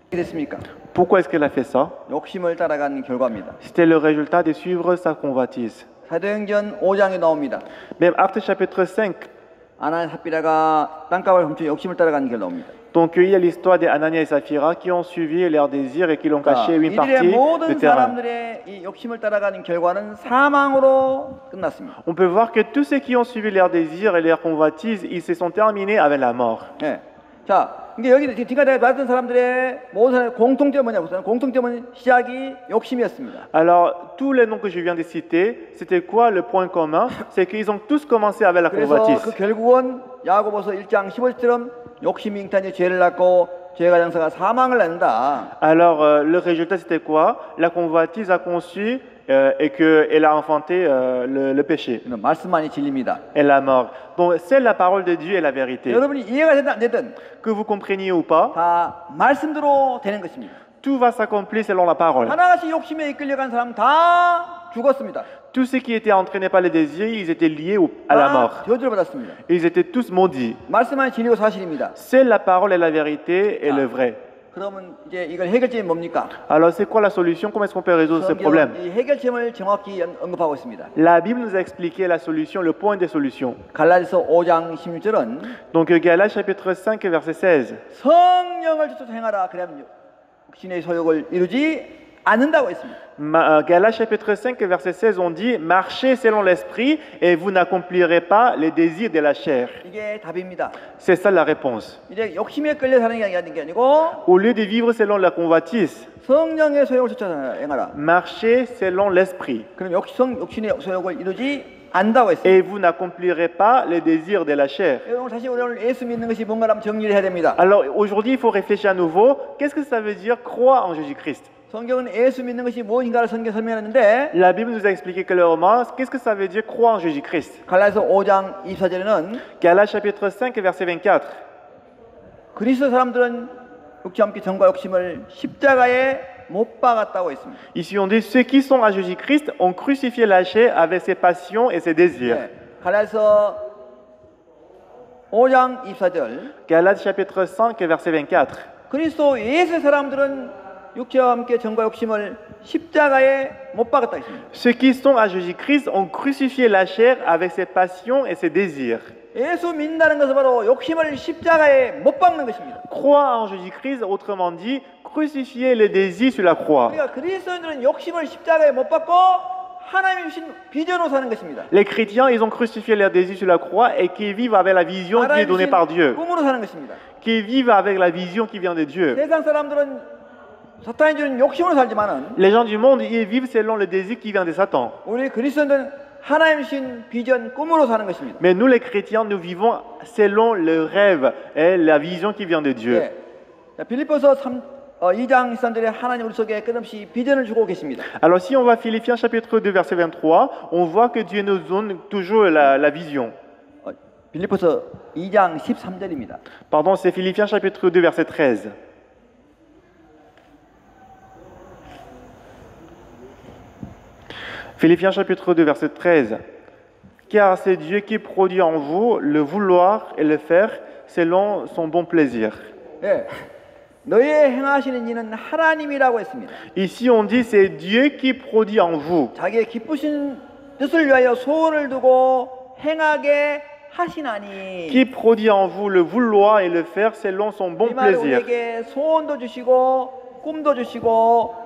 어떻게 됐습니까? Pourquoi est-ce qu'elle a fait ça? 욕심을 따라간 결과입니다. C'était le résultat de suivre sa convoitise. 사도행전 5장에 나옵니다. Même Actes chapitre 5, 아나니아 삽비라가 땅값을 훔쳐 욕심을 따라간 게 나옵니다. donc il y a l'histoire d'Anania et Saphira qui ont suivi leurs désirs et qui l'ont caché une 이들의 partie du 모든 terrain. 사람들의 이 욕심을 따라가는 결과는 사망으로 끝났습니다. On peut voir que tous ceux qui ont suivi leurs désirs et leurs convoitises, ils se sont terminés avec la mort. 예. 자, 이게 여기 지금까지 봤던 사람들의 모든 사람의 공통점은 뭐냐면 공통점은 시작이 욕심이었습니다. Alors, tous les noms que je viens de citer, c'était quoi le point commun? C'est qu'ils ont tous commencé avec la 그래서 convoitise. 그 결국은 야고보서 1장 15절처럼 욕심이 잉타니 죄를 낳고 죄가 장사가 사망을 낳는다. Alors, le résultat, c'était quoi? La convoitise a conçu et qu'elle a enfanté le péché 말씀만이 진리입니다. et la mort. Donc, c'est la parole de Dieu et la vérité. 여러분이 이해가 되든 안 되든 Que vous compreniez ou pas, 다 말씀대로 되는 것입니다. tout va s'accomplir selon la parole. 하나같이 욕심에 이끌려간 사람 다 죽었습니다. Tous ceux qui étaient entraînés par les désirs, ils étaient liés à la 다 mort. 저주를 받았습니다. Ils étaient tous maudits. 말씀만이 진리고 사실입니다. C'est la parole et la vérité et le vrai. 그러면 이제 이걸 해결점이 뭡니까? Alors c'est quoi la solution? Comment est-ce qu'on peut résoudre ce problème? 성경은 이 해결점을 정확히 언급하고 있습니다. La Bible nous a expliqué la solution, le point des solutions. 갈라디아서 5장 16절은 Donc Galates chapitre 5 verset 16. 성령을 쫓아 행하라 그러면 육신의 소욕을 이루지 않는다고 했습니다. Galates chapitre 5 verset 16 on dit marchez selon l'esprit et vous n'accomplirez pas les désirs de la chair. 이게 답입니다. C'est ça la réponse. 이제 욕심에 끌려 사는 게 아니고 Au lieu de vivre selon la convoitise, 성령의 소욕을 쫓아 행하라. marchez selon l'esprit 그럼 욕신의 소욕을 이루지 않는다고 했습니다. et vous n'accomplirez pas les désirs de la chair. 오늘 다시 오늘 예수 믿는 것이 뭔가라면 정리를 해야 됩니다. Alors aujourd'hui il faut réfléchir à nouveau. Qu'est-ce que ça veut dire croire en Jésus-Christ? 성경은 예수 믿는 것이 무엇인가를 설명했는데 La Bible nous a expliqué clairement qu'est-ce que ça veut dire croire en Jésus-Christ. 갈라디아서 5장 24절에는 Galates chapitre 5 verset 24. 그리스도 사람들은 육체와 함께 정과 욕심을 십자가에 못 박았다고 했습니다. Ici on dit ceux qui sont à Jésus-Christ ont crucifié la chair avec ses passions et ses désirs. 네, 갈라디아서 5장 24절 Galates chapitre 5 verset 24. 그리스도 예수의 사람들은 육체와 함께 정과 욕심을 십자가에 못 박았다 했습니다. Ceux qui sont à Jésus-Christ ont crucifié la chair avec ses passions et ses désirs. 예수 믿는다는 것은 바로 욕심을 십자가에 못 박는 것입니다. Croire en Jésus-Christ, autrement dit, crucifier les désirs sur la croix. 그러니까 그리스도인들은 욕심을 십자가에 못 박고 하나님이 주신 비전으로 사는 것입니다. Les chrétiens, ils ont crucifié leurs désirs sur la croix et qui vivent avec la vision qui est donnée par Dieu. 꿈으로 사는 것입니다. Qui vivent avec la vision qui vient de Dieu. 세상 사람들은 사탄이 주는 욕심으로 살지만은 Les gens du monde, ils vivent selon le désir qui vient de Satan. 우리 그리스도인들은 하나님 주신 비전 꿈으로 사는 것입니다. Mais nous, les chrétiens, nous vivons selon le rêve et la vision qui vient de Dieu. 네. 자, 빌립보서 2장 13절에 하나님 우리 속에 끝없이 비전을 주고 계십니다. Alors si on va à Philippiens chapitre 2 verset 23, on voit que Dieu nous donne toujours la vision. 빌립보서 2장 13절입니다. Pardon, c'est Philippiens chapitre 2 verset 13. Philippiens chapitre 2 verset 13. Car c'est Dieu qui produit en vous le vouloir et le faire selon son bon plaisir. 네. 너희의 행하시는 이는 하나님이라고 했습니다. Ici on dit c'est Dieu qui produit en vous. 자기의 기쁘신 뜻을 위하여 소원을 두고 행하게 하시나니. Qui produit en vous le vouloir et le faire selon son bon 이 말은 plaisir. 우리에게 소원도 주시고 꿈도 주시고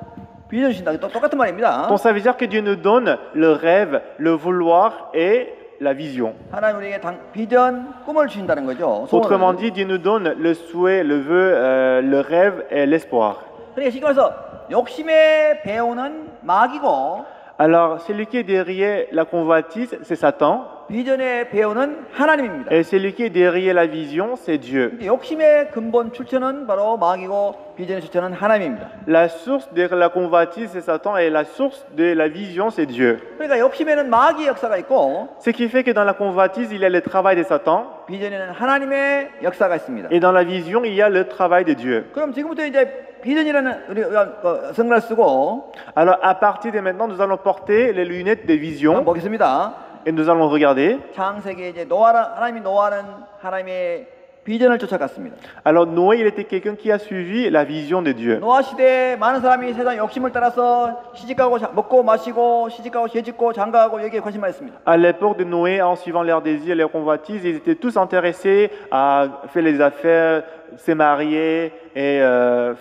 비전 주신다. 똑같은 말입니다. Donc ça veut dire que Dieu nous donne le rêve, le vouloir et la vision. 하나님 우리에게 비전, 꿈을 주신다는 거죠. Autrement dit, Dieu nous donne le souhait, le vœu, le rêve et l'espoir. 그러니까 쉽게 말해서 욕심의 배우는 마귀고 Alors, celui qui est derrière la convoitise, c'est Satan. 비전의 배우는 하나님입니다. Et celui qui est derrière la vision, c'est Dieu. 욕심의 근본 출처는 바로 마귀고 비전의 출처는 하나님입니다. La source de la convoitise, c'est Satan, et la source de la vision, c'est Dieu. 그러니까 욕심에는 마귀의 역사가 있고 Ce qui fait que dans la convoitise, il y a le travail de Satan, 비전에는 하나님의 역사가 있습니다. et dans la vision, il y a le travail de Dieu. 그럼 지금부터 이제 비전이라는 우리 성경을 쓰고 Alors, à partir de maintenant, nous allons porter les lunettes de vision, 한번 보겠습니다. et nous allons regarder. 창세기에 이제 하나님이 노아는 하나님의 비전을 쫓아갔습니다. Alors, Noé, il était quelqu'un qui a suivi la vision de Dieu. 노아 시대에 많은 사람이 세상 욕심을 따라서 시집가고 먹고 마시고 시집가고 죄짓고 장가가고 여기에 관심만 했습니다. À l'époque de Noé, en suivant leurs désirs, leurs convoitises, ils étaient tous intéressés à faire les affaires, se marier et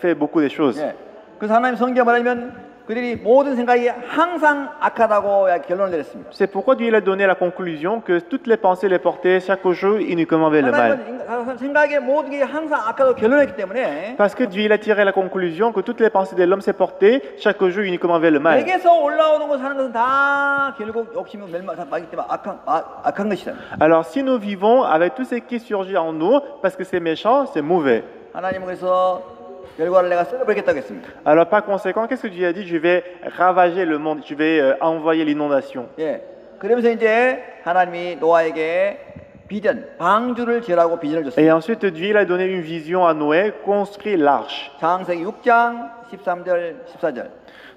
faire beaucoup de choses. 예. 그래서 하나님 성경에 말하면 그들이 모든 생각이 항상 악하다고 결론을 내렸습니다. C'est pourquoi Dieu a donné la conclusion que toutes les pensées les portaient chaque jour uniquement vers le mal. 하나님은 생각의 모든 게 항상 악하다고 결론했기 때문에 Parce que Dieu a tiré la conclusion que toutes les pensées de l'homme s'est portées chaque jour uniquement vers le mal. 내게서 올라오는 것 사는 것은 다 결국 욕심이 멸망하기 때문에 악한 것이다. Alors si nous vivons avec tout ce qui surgit en nous, parce que c'est méchant, c'est mauvais. 하나님은 그래서 결과를 내가 썰어버리겠다고 했습니다. Alors par conséquent, qu'est-ce que Dieu a dit? Je vais ravager le monde, je vais envoyer l'inondation. 예. 그러면서 이제 하나님이 노아에게 비전, 방주를 지으라고 비전을 Et 줬습니다. ensuite Dieu a donné une vision à Noé, construire l'arche. 창세기 6장 13절, 14절.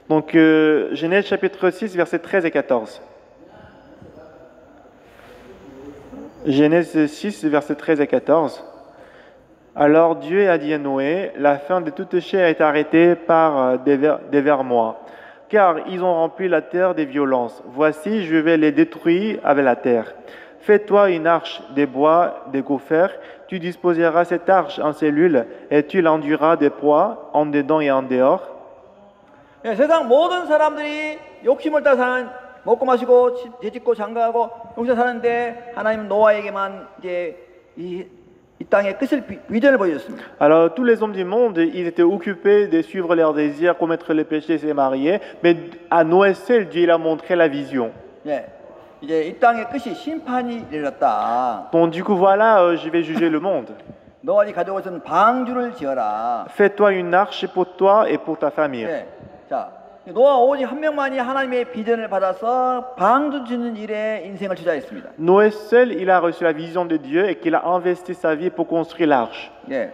Donc Genèse chapitre 6 versets 13 et 14. Genèse 6 versets 13 et 14. Alors Dieu a dit à Noé, la fin de toute chair est arrêtée par des vermois, car ils ont rempli la terre des violences. Voici, je vais les détruire avec la terre. Fais-toi une arche des bois, des gophers. Tu disposeras cette arche en cellules et tu l'enduiras des poids en dedans et en dehors. 예, 세상 모든 사람들이 욕심을 따라 사는 먹고 마시고 재짓고 장가하고 용서 사는데 하나님은 노아에게만 이제 이 땅의 끝을 비전을 보여줬습니다. Alors tous les hommes du monde, ils étaient occupés de suivre leurs désirs, commettre les péchés et se marier, mais à Noé seul, Dieu il a montré la vision. 예, 이제 이 땅의 끝이 심판이 이르렀다. Donc du coup voilà, je vais juger le monde. 너와 네 가족에서는 방주를 지어라. Fais-toi une arche pour toi et pour ta famille. 예, 자, 노아 오직 한 명만이 하나님의 비전을 받아서 방주 짓는 일에 인생을 투자했습니다. Noé seul, il a reçu la vision de Dieu et qu'il a investi sa vie pour construire l'arche. 예,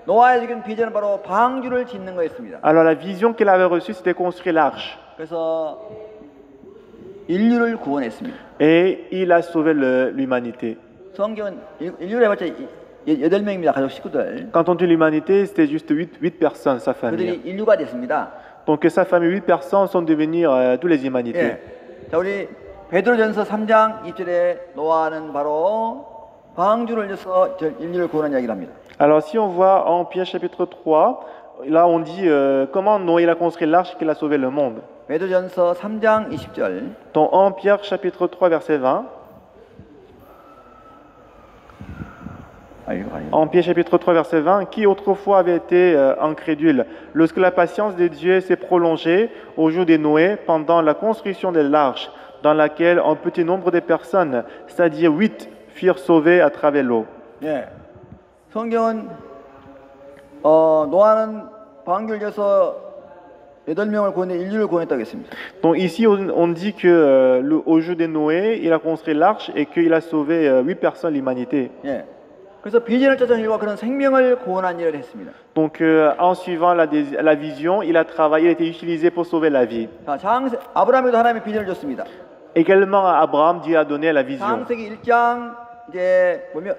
노아의 지금 비전은 바로 방주를 짓는 거였습니다. Alors la vision qu'il avait reçue, c'était construire l'arche. 그래서 인류를 구원했습니다. Et il a sauvé l'humanité. 성경은 인류를 해봤자 8명입니다. 가족 식구들. Quand on dit l'humanité, c'était juste 8 personnes, sa famille. 그들이 인류가 됐습니다. Donc sa famille, 8 personnes sont devenues tous les humanités. 예. 자, 우리 베드로전서 3장 2절에 노아는 바로 방주를 져서 인류를 구원한 이야기를 합니다. Alors si on voit en Pierre chapitre 3, là on dit comment Noé il a construit l'arche qu'il a sauvé le monde. 베드로전서 3장 20절. Dans 1 Pierre chapitre 3 verset 20. En Pierre chapitre 3 verset 20, qui autrefois avait été incrédule, lorsque la patience de Dieu s'est prolongée au jour de Noé pendant la construction de l'arche, dans laquelle un petit nombre de personnes, c'est-à-dire 8, furent sauvées à travers l'eau. 예. 성경은 노아는 방주를 져서 8명을 구원해 인류를 구원했다고 했습니다. Donc ici on dit que au jour de Noé, il a construit l'arche et qu'il a sauvé 8 personnes, l'humanité. 예. 그래서 비전을 쫓은 일과 그런 생명을 구원한 일을 했습니다. Donc en suivant la vision, il a travaillé, il a été utilisé pour sauver la vie. 자, 아브라함에도 하나님의 비전을 줬습니다. Également à Abraham, Dieu a donné la vision. 창세기 1장 이제 보면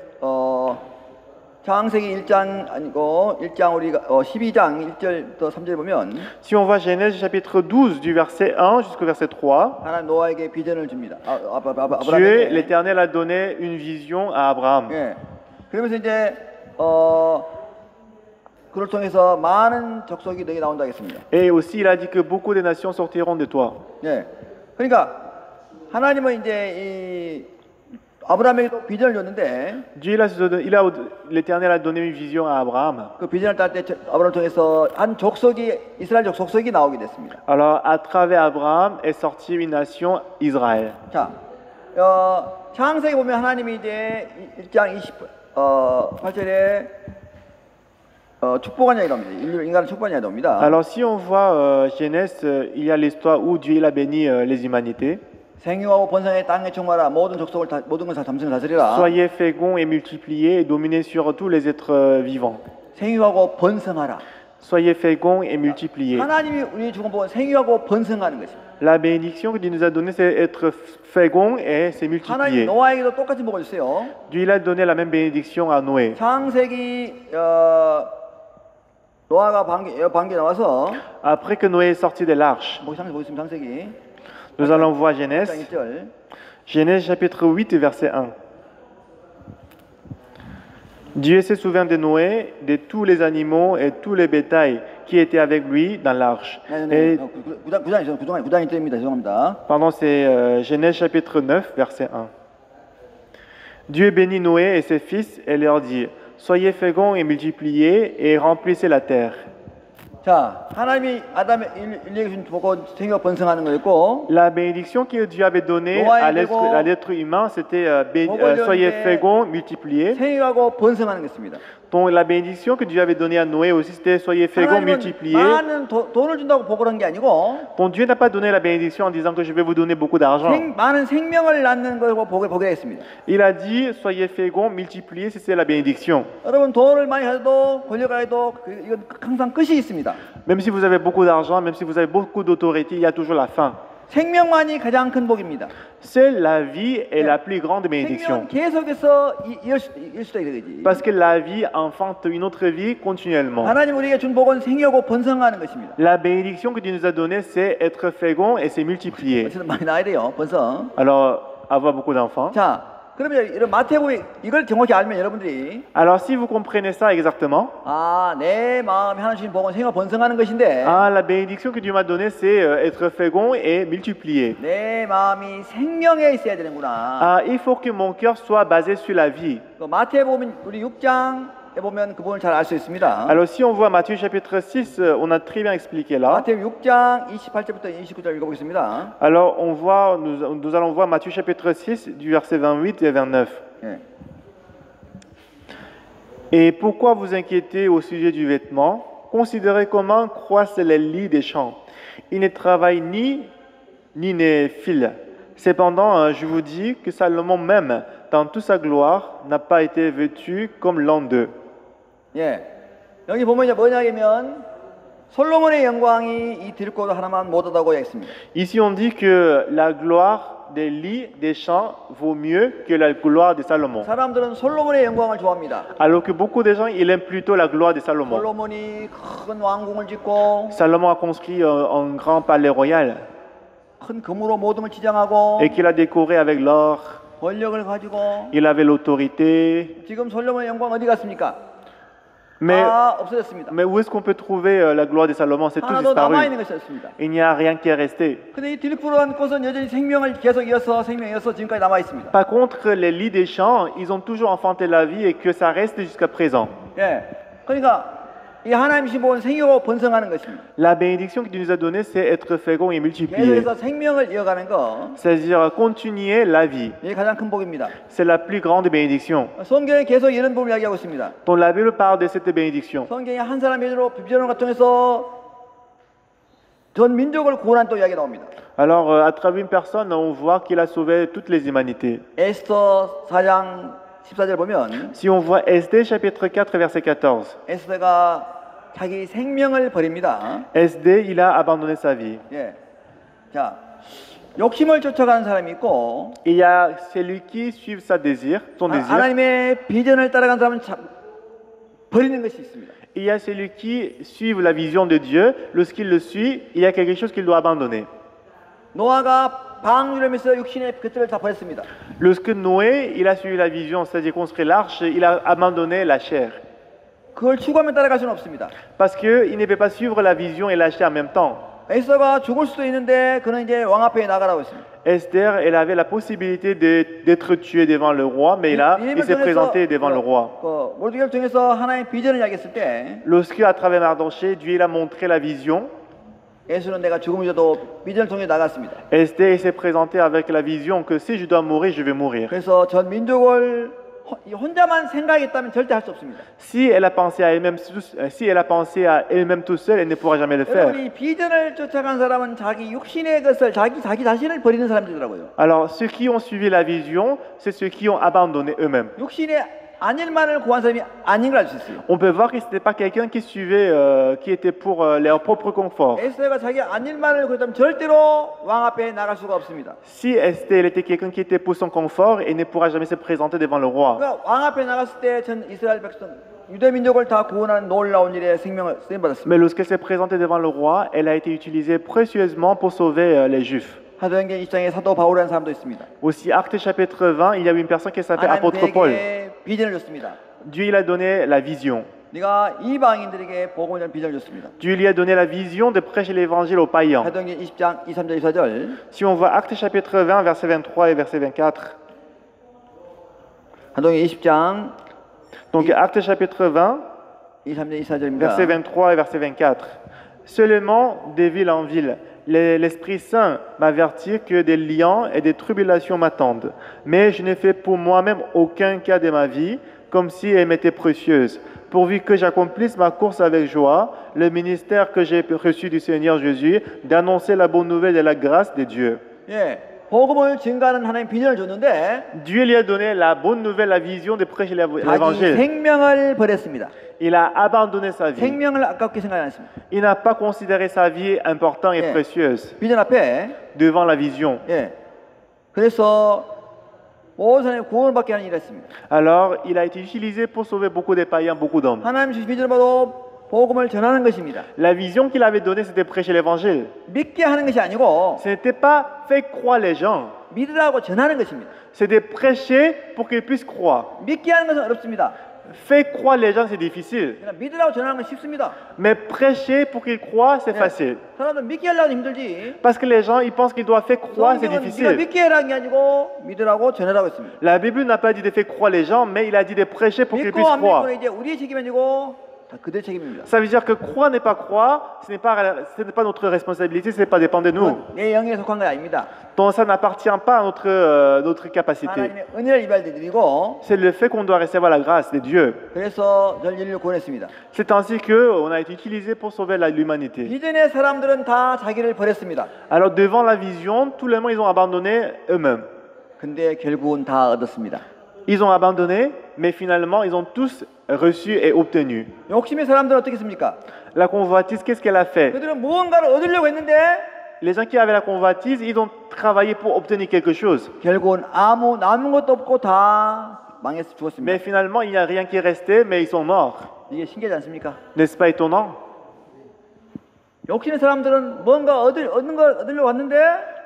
창세기 1장 아니고 1장 우리가 12장 1절부터 3절 보면 Si on voit Genèse chapitre 12 du verset 1 jusqu'au verset 3, 하나님 노아에게 비전을 줍니다. Dieu, 아브라함에게. l'Éternel a donné une vision à Abraham. 예. 그러면서 이제 그를 통해서 많은 족속이 너에게 나온다 했습니다. Et aussi il a dit que beaucoup de nations sortiront de toi. 예. 그러니까 하나님은 이제 이 아브라함에게도 비전을 줬는데 Dieu, l'Éternel a donné une vision à Abraham. 그 비전을 딸 때 아브라함을 통해서 한 족속이 이스라엘 족속이 나오게 됐습니다. Alors à travers Abraham est sortie une nation, Israël. 자, 창세기 보면 하나님이 이제 1장 28절에 축복한 이야기가 옵니다. 인간을 축복한 이야기가 옵니다. Alors si on voit Genèse, il y a l'histoire où Dieu il a béni les humanités. 생육하고 번성해 땅에 충만하라 모든 족속을 모든 것을 잠시만 다스리라. Soyez féconds et multipliez et dominez sur tous les êtres vivants. 생육하고 번성하라. Soyez féconds et multipliez. 하나님이 우리 주권 보면 생육하고 번성하는 것입니다. La bénédiction que Dieu nous a donnée, c'est être fécond et c'est 하나님 multiplier. 노아에게도 똑같이 복을 주세요. Dieu il a donné la même bénédiction à Noé. 창세기 노아가 방귀에 나와서 Après que Noé est sorti de l'arche, 창세기 보겠습니다. 창세기 nous allons voir 1장 Genèse. 1절. Genèse chapitre 8 verset 1. Dieu se souvint de Noé, de tous les animaux et tous les bétails qui étaient avec lui dans l'arche. Et, 9장이 때입니다. 죄송합니다. pardon, c'est Genèse chapitre 9 verset 1. Dieu bénit Noé et ses fils et leur dit, soyez féconds et multipliez et remplissez la terre. 자, 하나님이 아담의 인류에게 준 보고 생겨 번성하는 거였고, La bénédiction que Dieu avait donnée à l'être humain, c'était soyez féconds, multipliez. 생육하고 번성하는 것입니다. Donc la bénédiction que Dieu avait donnée à Noé aussi, c'était soyez féconds, 하나님은 multipliez. 많은 돈을 준다고 복을 한 게 아니고, Donc Dieu n'a pas donné la bénédiction en disant que je vais vous donner beaucoup d'argent. 많은 생명을 낳는 것을 복을 했습니다. Il a dit soyez féconds, multipliez, c'est la bénédiction. 여러분 돈을 많이 가져도 권력가도 이건 항상 끝이 있습니다. Même si vous avez beaucoup d'argent, même si vous avez beaucoup d'autorité, il y a toujours la fin. 생명만이 가장 큰 복입니다. Seule la vie est la plus grande bénédiction. 생명은 계속해서 이을 수도 있는 거지. Parce que la vie enfante une autre vie continuellement. 하나님 우리에게 준 복은 생육하고 번성하는 것입니다. La bénédiction que Dieu nous a donnée, c'est être fécond et c'est multiplier. 어쨌든 많이 나야 돼요. 번성. Alors, avoir beaucoup d'enfants. 자, 그러면 이런 마태복음 이걸 정확히 알면 여러분들이 Alors, si vous comprenez ça exactement, 내 마음에 하나님 주신 복은 생육하고 번성하는 것인데 la bénédiction que Dieu m'a donnée, c'est être fécond et multiplier. 내 마음이 생명에 있어야 되는구나. Il faut que mon cœur soit basé sur la vie. 그 마태복음 우리 6장에 보면 그 부분을 잘 알 수 있습니다. Alors, si on voit Matthieu chapitre 6, on a très bien expliqué là. 마태복음 6장 28절부터 29절 읽어보겠습니다. Alors, nous allons voir Matthieu chapitre 6, du verset 28 et 29. 예. Et pourquoi vous inquiétez au sujet du vêtement? Considérez comment croissent les lits des champs. Ils ne travaillent ni ne filent. Cependant, je vous dis que Salomon même, dans toute sa gloire, n'a pas été vêtu comme l'un d'eux. 예. 여기 보면 이제 뭐냐면 솔로몬의 영광이 이 들꽃 하나만 못하다고 했습니다. Ici, on dit que la gloire des lits des champs vaut mieux que la gloire de Salomon. 사람들은 솔로몬의 영광을 좋아합니다. Alors que beaucoup de gens, ils aiment plutôt la gloire de Salomon. 솔로몬이 큰 왕궁을 짓고 Salomon a construit un grand palais royal 큰 금으로 모든 걸 지정하고 et qu'il a décoré avec l'or. 권력을 가지고 Il avait l'autorité. 지금 솔로몬의 영광 어디 갔습니까? Mais, 없어졌습니다. mais où est-ce qu'on peut trouver la gloire de Salomon? C'est tout 하나도 남아 disparu. 있는 것이 없습니다. Il n'y a rien qui est resté. 근데 이 들푸른 꽃은 여전히 생명을 계속 이어서 지금까지 남아 있습니다. Par contre, les lits des champs, ils ont toujours enfanté la vie et que ça reste jusqu'à présent. 예. 그러니까 이 하나님 신복은 생육하고 번성하는 것입니다. La bénédiction que Dieu nous a donnée, c'est être fécond et multiplier. 계속해서 생명을 이어가는 거, C'est-à-dire continuer la vie. 이게 가장 큰 복입니다. C'est la plus grande bénédiction. 성경에 계속 이런 부분을 이야기하고 있습니다. Donc la Bible parle de cette bénédiction. 성경에 한 사람 비전을 통해서 전 민족을 구원한 또 이야기 나옵니다. Alors, à travers une personne, on voit qu'il a sauvé toutes les humanités. 에스더 4장 14절 보면 Si on voit Esdée chapitre 4 verset 14, 에스더가 자기 생명을 버립니다. Esdée, il a abandonné sa vie. 예. 자, 욕심을 쫓아가는 사람이 있고 Il y a celui qui suit son désir, 하나님의 비전을 따라가는 사람은 버리는 것이 있습니다. Il y a celui qui suit la vision de Dieu. Lorsqu'il le suit, il y a quelque chose qu'il doit abandonner. 노아가 방주를 육신의 것들을 다 버렸습니다. Lorsque Noé, il a suivi la vision, c'est-à-dire construire l'arche, il a abandonné la chair. 그걸 추구하며 따라갈 수는 없습니다. Parce qu'il ne peut pas suivre la vision et la chair en même temps. 에스더가 죽을 수도 있는데 그는 이제 왕 앞에 나가라고 했습니다. Esther, elle avait la possibilité d'être tuée devant le roi, mais il s'est présenté devant le roi. 모르드게를 통해서 하나님의 비전을 이야기했을 때 Lorsque, à travers Mardoché, Dieu il a montré la vision, 예수는 내가 죽음이라도 비전을 통해 나갔습니다. Esther s'est présentée avec la vision que si je dois mourir, je vais mourir. 그래서 전 민족을 혼자만 생각했다면 절대 할 수 없습니다. Si elle a pensé à elle-même tout seule, elle ne pourra jamais le faire. 여러분이 비전을 쫓아간 사람은 자기 육신의 것을 자기 자신을 버리는 사람들이더라고요. Alors, ceux qui ont suivi la vision, c'est ceux qui ont abandonné eux-mêmes. 육신의 아닐만을 구한 사람이 아닌 걸 알 수 있어요. On peut voir que ce n'était pas quelqu'un qui suivait, qui était pour leur propre confort. 에스더가 자기 아닐만을 구했다면 절대로 왕 앞에 나갈 수가 없습니다. Si Esther elle était quelqu'un qui était pour son confort, elle ne pourra jamais se présenter devant le roi. 그러니까 왕 앞에 나갔을 때 전 이스라엘 백성 유대 민족을 다 구원하는 놀라운 일에 생명을 쓰임 받았습니다. Mais lorsqu'elle s'est présentée devant le roi, elle a été utilisée précieusement pour sauver les Juifs. 사도행전 2장에 사도 바울이라는 사람도 있습니다. Aussi, Actes chapitre 20, il y avait une personne qui s'appelle apôtre Paul. 하나님에게 비전을 줬습니다. Dieu il a donné la vision. 네가 이방인들에게 복음을 전하는 비전을 줬습니다. Dieu lui a donné la vision de prêcher l'évangile aux païens. 사도행전 20장 23절 24절. Si on voit Actes chapitre 20, verset 23 et verset 24. 사도행전 20장 Donc, Actes chapitre 20, 23절 24절입니다. verset 23 et verset 24. Seulement de ville en ville, l'Esprit Saint m'avertit que des liens et des tribulations m'attendent. Mais je n'ai fait pour moi-même aucun cas de ma vie, comme si elle m'était précieuse, pourvu que j'accomplisse ma course avec joie, le ministère que j'ai reçu du Seigneur Jésus, d'annoncer la bonne nouvelle de la grâce de Dieu. 예, 복음을 증가하는 하나님 비전을 줬는데 Dieu lui a donné la bonne nouvelle, la vision de prêcher 자기 l'évangile. 생명을 버렸습니다. Il a abandonné sa vie. 생명을 아깝게 생각하지 않습니다. Il n'a pas considéré sa vie importante et Yeah. précieuse 비전 앞에 devant la vision. 예. 그래서 모든 사람이 구원을 받게 하는 일을 했습니다. Alors, il a été utilisé pour sauver beaucoup de païens, beaucoup d'hommes. 하나님 주신 비전을 받고 복음을 전하는 것입니다. La vision qu'il avait donnée, c'était prêcher l'évangile. 믿게 하는 것이 아니고 Ce n'était pas faire croire les gens, 믿으라고 전하는 것입니다. c'était prêcher pour qu'ils puissent croire. 믿게 하는 것은 어렵습니다. Faire croire les gens, c'est difficile. 그러나 믿으라고 전하는 건 쉽습니다. Mais prêcher pour qu'ils croient, c'est facile. 사람들 믿게 하려고 힘들지. Parce que les gens, ils pensent qu'ils doivent faire croire, c'est 성경은 네가 difficile. 믿게 해라는 게 아니고 믿으라고 전하라고 했습니다. La Bible n'a pas dit de faire croire les gens, mais il a dit de prêcher pour qu'ils 믿고 puissent 안 croire. 믿고는 이제 우리의 책임이 아니고 다 그들 책임입니다. Ça veut dire que croire n'est pas croire, ce n'est pas notre responsabilité, ce n'est pas dépend de nous. 그건 내 영에 속한 거 아닙니다. Donc ça n'appartient pas à notre capacité. 하나님의 은혜를 이발드리고 C'est le fait qu'on doit recevoir la grâce de Dieu. 그래서 전 인류를 구원했습니다. C'est ainsi qu'on a été utilisé pour sauver l'humanité. 비전의 사람들은 다 자기를 버렸습니다. Alors devant la vision, tous les gens ils ont abandonné eux-mêmes. 근데 결국은 다 얻었습니다. Ils ont abandonné, mais finalement ils ont tous reçu et obtenu. 욕심의 사람들은 어떻게 했습니까? La convoitise, qu'est-ce qu'elle a fait? 그들은 무언가를 얻으려고 했는데 Les gens qui avaient la convoitise, ils ont travaillé pour obtenir quelque chose. 결국은 아무 남은 것도 없고 다 망해서 죽었습니다. Mais finalement, il n'y a rien qui est resté, mais ils sont morts. 이게 신기하지 않습니까? N'est-ce pas étonnant? 욕심의 사람들은 뭔가 얻는 걸 얻으려고 왔는데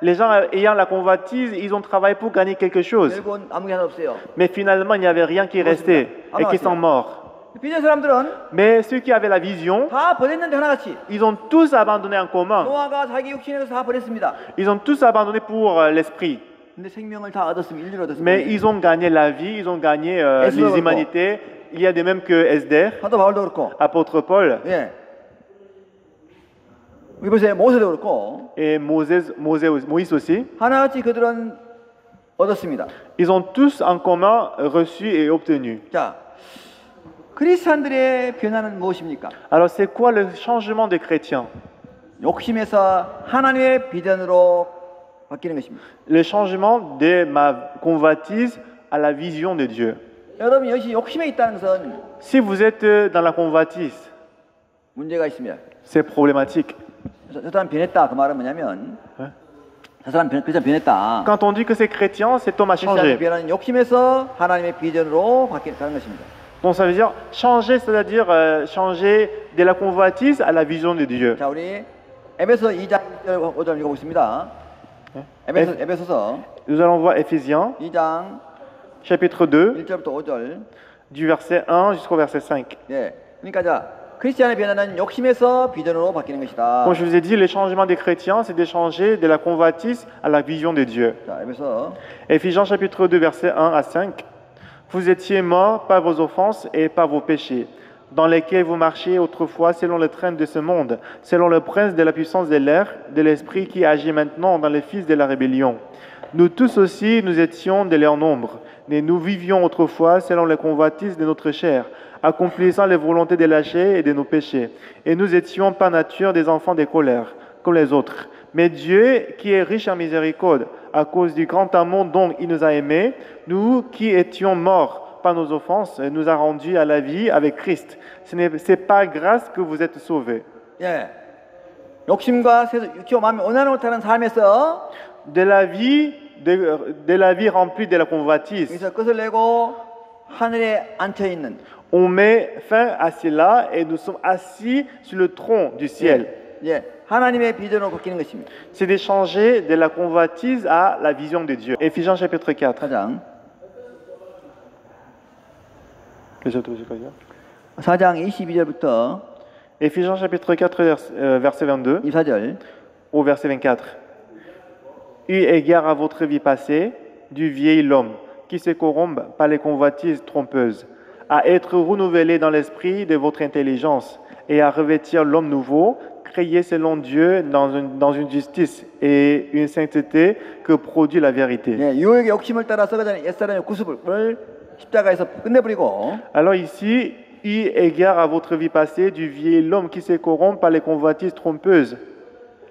Les gens ayant la convoitise, ils ont travaillé pour gagner quelque chose. 결국은 아무 게 하나 없어요. Mais finalement, il n'y avait rien qui restait et qui sont morts. 비전의 사람들은 Mais ceux qui avaient la vision, 다 버렸는데 하나같이 ils ont tous abandonné en commun. 노아가 자기 육신에서 다 버렸습니다. Ils ont tous abandonné pour l'esprit. 근데 생명을 다 얻었으면 인류를 얻었으면 Mais ils ont gagné la vie, ils ont gagné les humanités. Il y a des mêmes que Esdère, 사도 바울도 그렇고 apôtre Paul 예. 이번에 모세도 그렇고 et Moïse aussi. 하나같이 그들은 얻었습니다. Ils ont tous en commun reçu et obtenu. 자, 크리스찬들의 변화는 무엇입니까? Alors c'est quoi le changement des chrétiens? 욕심에서 하나님의 비전으로 바뀌는 것입니다. Le changement de ma convoitise à la vision de Dieu. 여러분 역시 욕심에 있다는 것은 Si vous êtes dans la convoitise, 문제가 있습니다. c'est problématique. 저 사람 변했다 그 말은 뭐냐면 저 사람 변했다. Quand on dit que c'est chrétien, cet homme a 크리스찬이 changé. 변하는 욕심에서 하나님의 비전으로 바뀌는 것입니다. Donc ça veut dire changer, c'est-à-dire changer de la convoitise à la vision de Dieu. 자, 우리 에베소 2장 1절 5절 읽어보겠습니다. 에베소서 Nous allons voir Éphésiens, 2장 chapitre 2, 1절부터 5절. du verset 1 jusqu'au verset 5. 예. 그러니까 자, 크리스찬의 변화는 욕심에서 비전으로 바뀌는 것이다. Comme je vous ai dit, le changement des chrétiens, c'est de changer de la convoitise à la vision de Dieu. 자, 에베소 Éphésiens chapitre 2, verset 1 à 5. Vous étiez morts par vos offenses et par vos péchés, dans lesquels vous marchiez autrefois selon le train de ce monde, selon le prince de la puissance de l'air, de l'esprit qui agit maintenant dans les fils de la rébellion. Nous tous aussi, nous étions de leur nombre, mais nous vivions autrefois selon les convoitises de notre chair, accomplissant les volontés de la chair et de nos péchés. Et nous étions par nature des enfants des colères, comme les autres. Mais Dieu, qui est riche en miséricorde, à cause du grand amour dont il nous a aimés, nous qui étions morts par nos offenses, nous a rendus à la vie avec Christ. Ce n'est pas grâce que vous êtes sauvés. 예. 욕심과 육체와 마음이 원하는 못하는 삶에서 De la vie remplie de la convoitise. 여기서 끝을 내고 하늘에 앉혀 있는 On met fin à cela et nous sommes assis sur le tronc du ciel. 예. 하나님의 비전으로 바뀌는 것입니다. C'est de changer de la convoitise à la vision de Dieu. Éphésiens chapitre 4. 4장 22절부터 Éphésiens chapitre 4, verset 22 24절. au verset 24. Eu égard à votre vie passée, du vieil homme qui se corrompt par les convoitises trompeuses, à être renouvelé dans l'esprit de votre intelligence et à revêtir l'homme nouveau, créé selon Dieu dans une justice et une sainteté que produit la vérité. 예, 유혹의 욕심을 따라 썩어가는 옛사람의 구습을 십자가에서 끝내버리고 Alors ici, eu égard à votre vie passée, du vieil homme qui se corrompt par les convoitises trompeuses,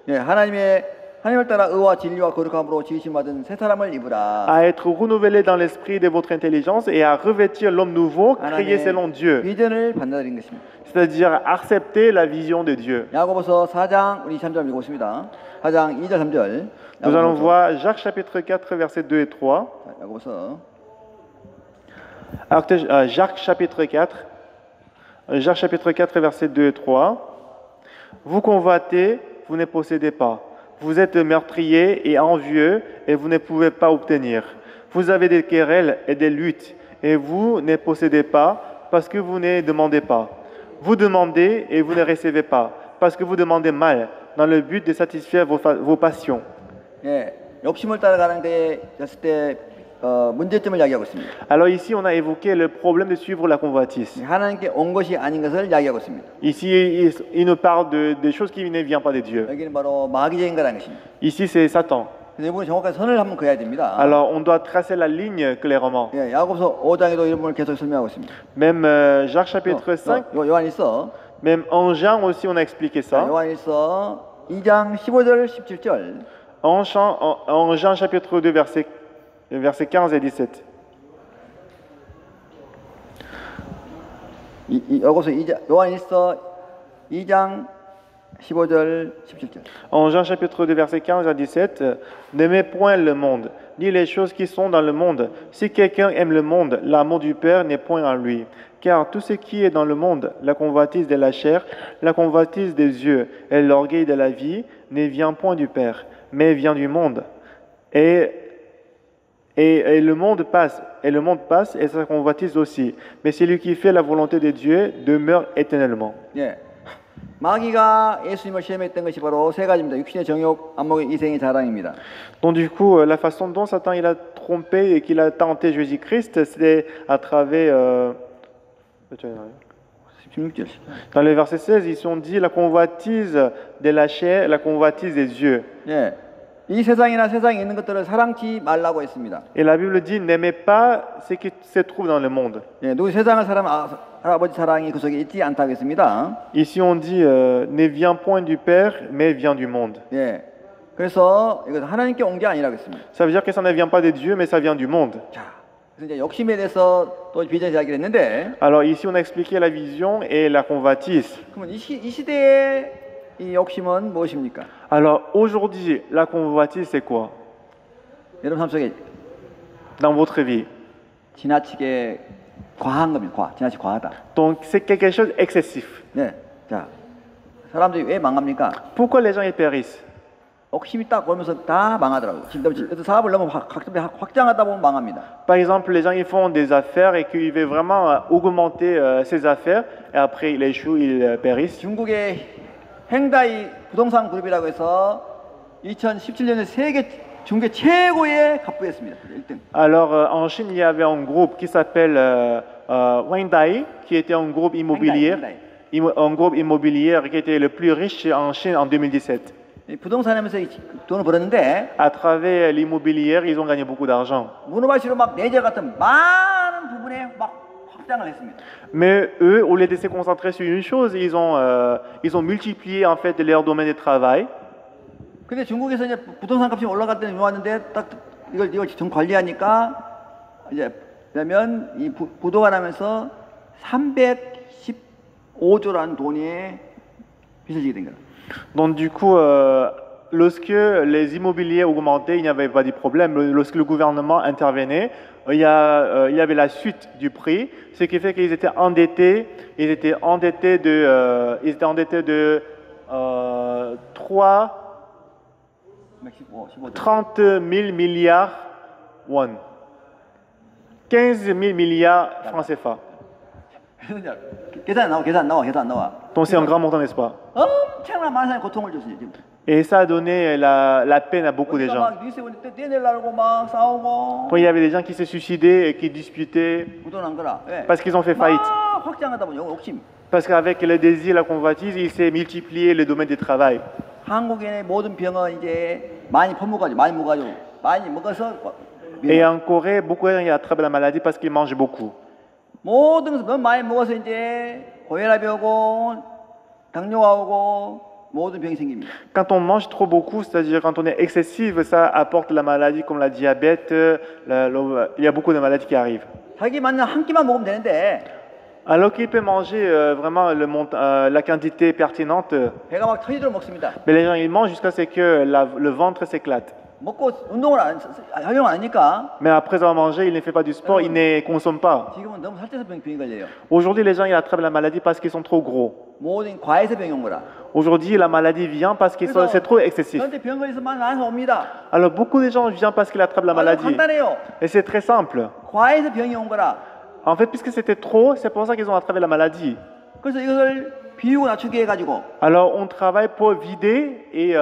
예, 하나님의 하나님을 따라 의와 진리와 거룩함으로 지으심 받은 새 사람을 입으라. à être renouvelé dans l'esprit de votre intelligence et à revêtir l'homme nouveau créé selon Dieu, 비전을 받아들인 것입니다. c'est-à-dire accepter la vision de Dieu. 야고보서 4장 우리 3절 읽고 있습니다. 4장 2절 3절. Nous allons voir Jacques chapitre 4 versets 2 et 3. 야고보서 Jacques chapitre 4. Jacques chapitre 4 versets 2 et 3. Vous convoitez, vous ne possédez pas. Vous êtes meurtriers et envieux et vous ne pouvez pas obtenir. Vous avez des querelles et des luttes et vous ne possédez pas parce que vous ne demandez pas. Vous demandez et vous ne recevez pas parce que vous demandez mal dans le but de satisfaire vos passions. 예, 욕심을 따라가는 데에 됐을 때 문제점을 이야기하고 있습니다. Alors ici, on a évoqué le problème de suivre la convoitise. 하나님께 온 것이 아닌 것을 이야기하고 있습니다. Ici, il nous parle des choses qui ne viennent pas de Dieu. 여기는 바로 마귀적인 거라는 것입니다. Ici, c'est Satan. 근데 이분은 정확하게 선을 한번 그어야 됩니다. Alors, on doit tracer la ligne clairement. 예, 야고보서 5장에도 이런 부분을 계속 설명하고 있습니다. Même Jacques chapitre 5, 요한일서 même en Jean aussi, on a expliqué ça. 요한일서 2장 15절 17절. En Jean chapitre 2, versets 15 et 17. 여기서 요한일서 2장 15절 17절. En Jean chapitre 2, versets 15 à 17, n'aimez point le monde, ni les choses qui sont dans le monde. Si quelqu'un aime le monde, l'amour du Père n'est point en lui. Car tout ce qui est dans le monde, la convoitise de la chair, la convoitise des yeux et l'orgueil de la vie, ne vient point du Père, mais vient du monde. Et le monde passe, et sa convoitise aussi. Mais celui qui fait la volonté de Dieu demeure éternellement. 예. 마귀가 예수님을 시험했던 것이 바로 세 가지입니다. 육신의 정욕, 안목의 이생의 자랑입니다. Donc du coup, la façon dont Satan il a trompé et qu'il a tenté Jésus-Christ, c'est à travers... 16절. dans le verset 16, ils sont dit la convoitise de la chair, la convoitise des yeux. 예. 이 세상이나 세상에 있는 것들을 사랑치 말라고 했습니다. Et la Bible dit n'aimez pas ce qui se trouve dans le monde. 예, 누구 세상을 사랑하면 할아버지 사랑이 그 속에 있지 않다고 했습니다. Ici on dit ne vient point du Père, mais vient du monde. 예. 그래서 이거 하나님께 온 게 아니라고 했습니다. Ça veut dire que ça ne vient pas de Dieu, mais ça vient du monde. 자, 그래서 이제 욕심에 대해서 또 비전 이야기를 했는데, Alors ici on a expliqué la vision et la convoitise. 그러면 이 시대의 이 욕심은 무엇입니까? Alors aujourd'hui, la convoitise c'est quoi 여러분 삶 속에 dans votre vie? 지나치게 과한 겁니다. 지나치게 과하다. Donc c'est quelque chose d'excessif. 네, 자, 사람들이 왜 망합니까? Pourquoi les gens y périssent? 욕심이 딱 보면서 다 망하더라고요. 지금 사업을 너무 확장하다 보면 망합니다. Par exemple, les gens ils font des affaires et qu'ils veulent vraiment augmenter ces affaires et après ils échouent, ils périssent. 중국의 행다이 부동산 그룹이라고 해서 2017년에 세계 중계 최고의 갑부였습니다. 1등. Alors en Chine, il y avait un groupe qui s'appelle Hyundai, qui était un groupe immobilier, un groupe immobilier qui était le plus riche en Chine en 2017. 부동산 하면서 돈을 벌었는데 À travers l'immobilier, ils ont gagné beaucoup d'argent. 문어발시로 막 내재 같은 많은 부분에 막 확장을 했습니다. Mais eux, au lieu de se concentrer sur une chose, ils ont multiplié en fait leur domaine de travail. 근데 중국에서 이제 부동산 값이 올라갈 때는 좋았는데 딱 이걸 좀 관리하니까 이제 그러면 이 부도가 나면서 315조라는 돈이 빚을 지게 된 거예요. Donc du coup, lorsque les immobiliers augmentaient, il n'y avait pas de problème. Lorsque le gouvernement intervenait, il y avait la chute du prix, ce qui fait qu'ils étaient endettés. Ils étaient endettés de 30 000 milliards won. 15 000 milliards francs CFA. 계산 안 나와. Donc c'est un grand montant, n'est-ce pas? 엄청난 많은 사람이 고통을 줬어요 지금. Et ça a donné la peine à beaucoup de gens. 막 뉴스에 보니까 떼내려고 막 싸우고. Il y avait des gens qui se suicidaient et qui disputaient 부도난 거라. 왜? parce qu'ils ont fait faillite. 막 확장하다 보니 욕심. Parce qu'avec le désir, la convoitise, il s'est multiplié le domaine du travail. 한국인의 모든 병은 이제 많이 먹어서. Et en Corée, beaucoup de gens attrapent la maladie parce qu'ils mangent beaucoup. 모든 것을 너무 많이 먹어서 이제 고혈압이 오고 당뇨가 오고 모든 병이 생깁니다. Quand on mange trop beaucoup, c'est-à-dire quand on est excessif, ça apporte la maladie comme la diabète, il y a beaucoup de maladies qui arrivent. 자기 맞는 한 끼만 먹으면 되는데 Alors qu'il peut manger vraiment la quantité pertinente, 배가 막 터지도록 먹습니다. mais les gens ils mangent jusqu'à ce que le ventre s'éclate. 먹고 운동을 하려고 안 하니까 Mais après avoir mangé, il ne fait pas du sport, il ne consomme pas. 지금은 너무 살쪄서 병이 걸려요. Aujourd'hui, les gens ils attrapent la maladie parce qu'ils sont trop gros. 모든 과에서 병이 온 거라. Aujourd'hui, la maladie vient parce que c'est trop excessif. 저한테 병 걸려서 나한테 옵니다. Alors beaucoup de gens viennent parce qu'ils attrapent la 아주 maladie. 간단해요. Et c'est très simple. 과에서 병이 온 거라. En fait, puisque c'était trop, c'est pour ça qu'ils ont attrapé la maladie. 그래서 이것을 비우고 낮추게 해가지고 Alors on travaille pour vider et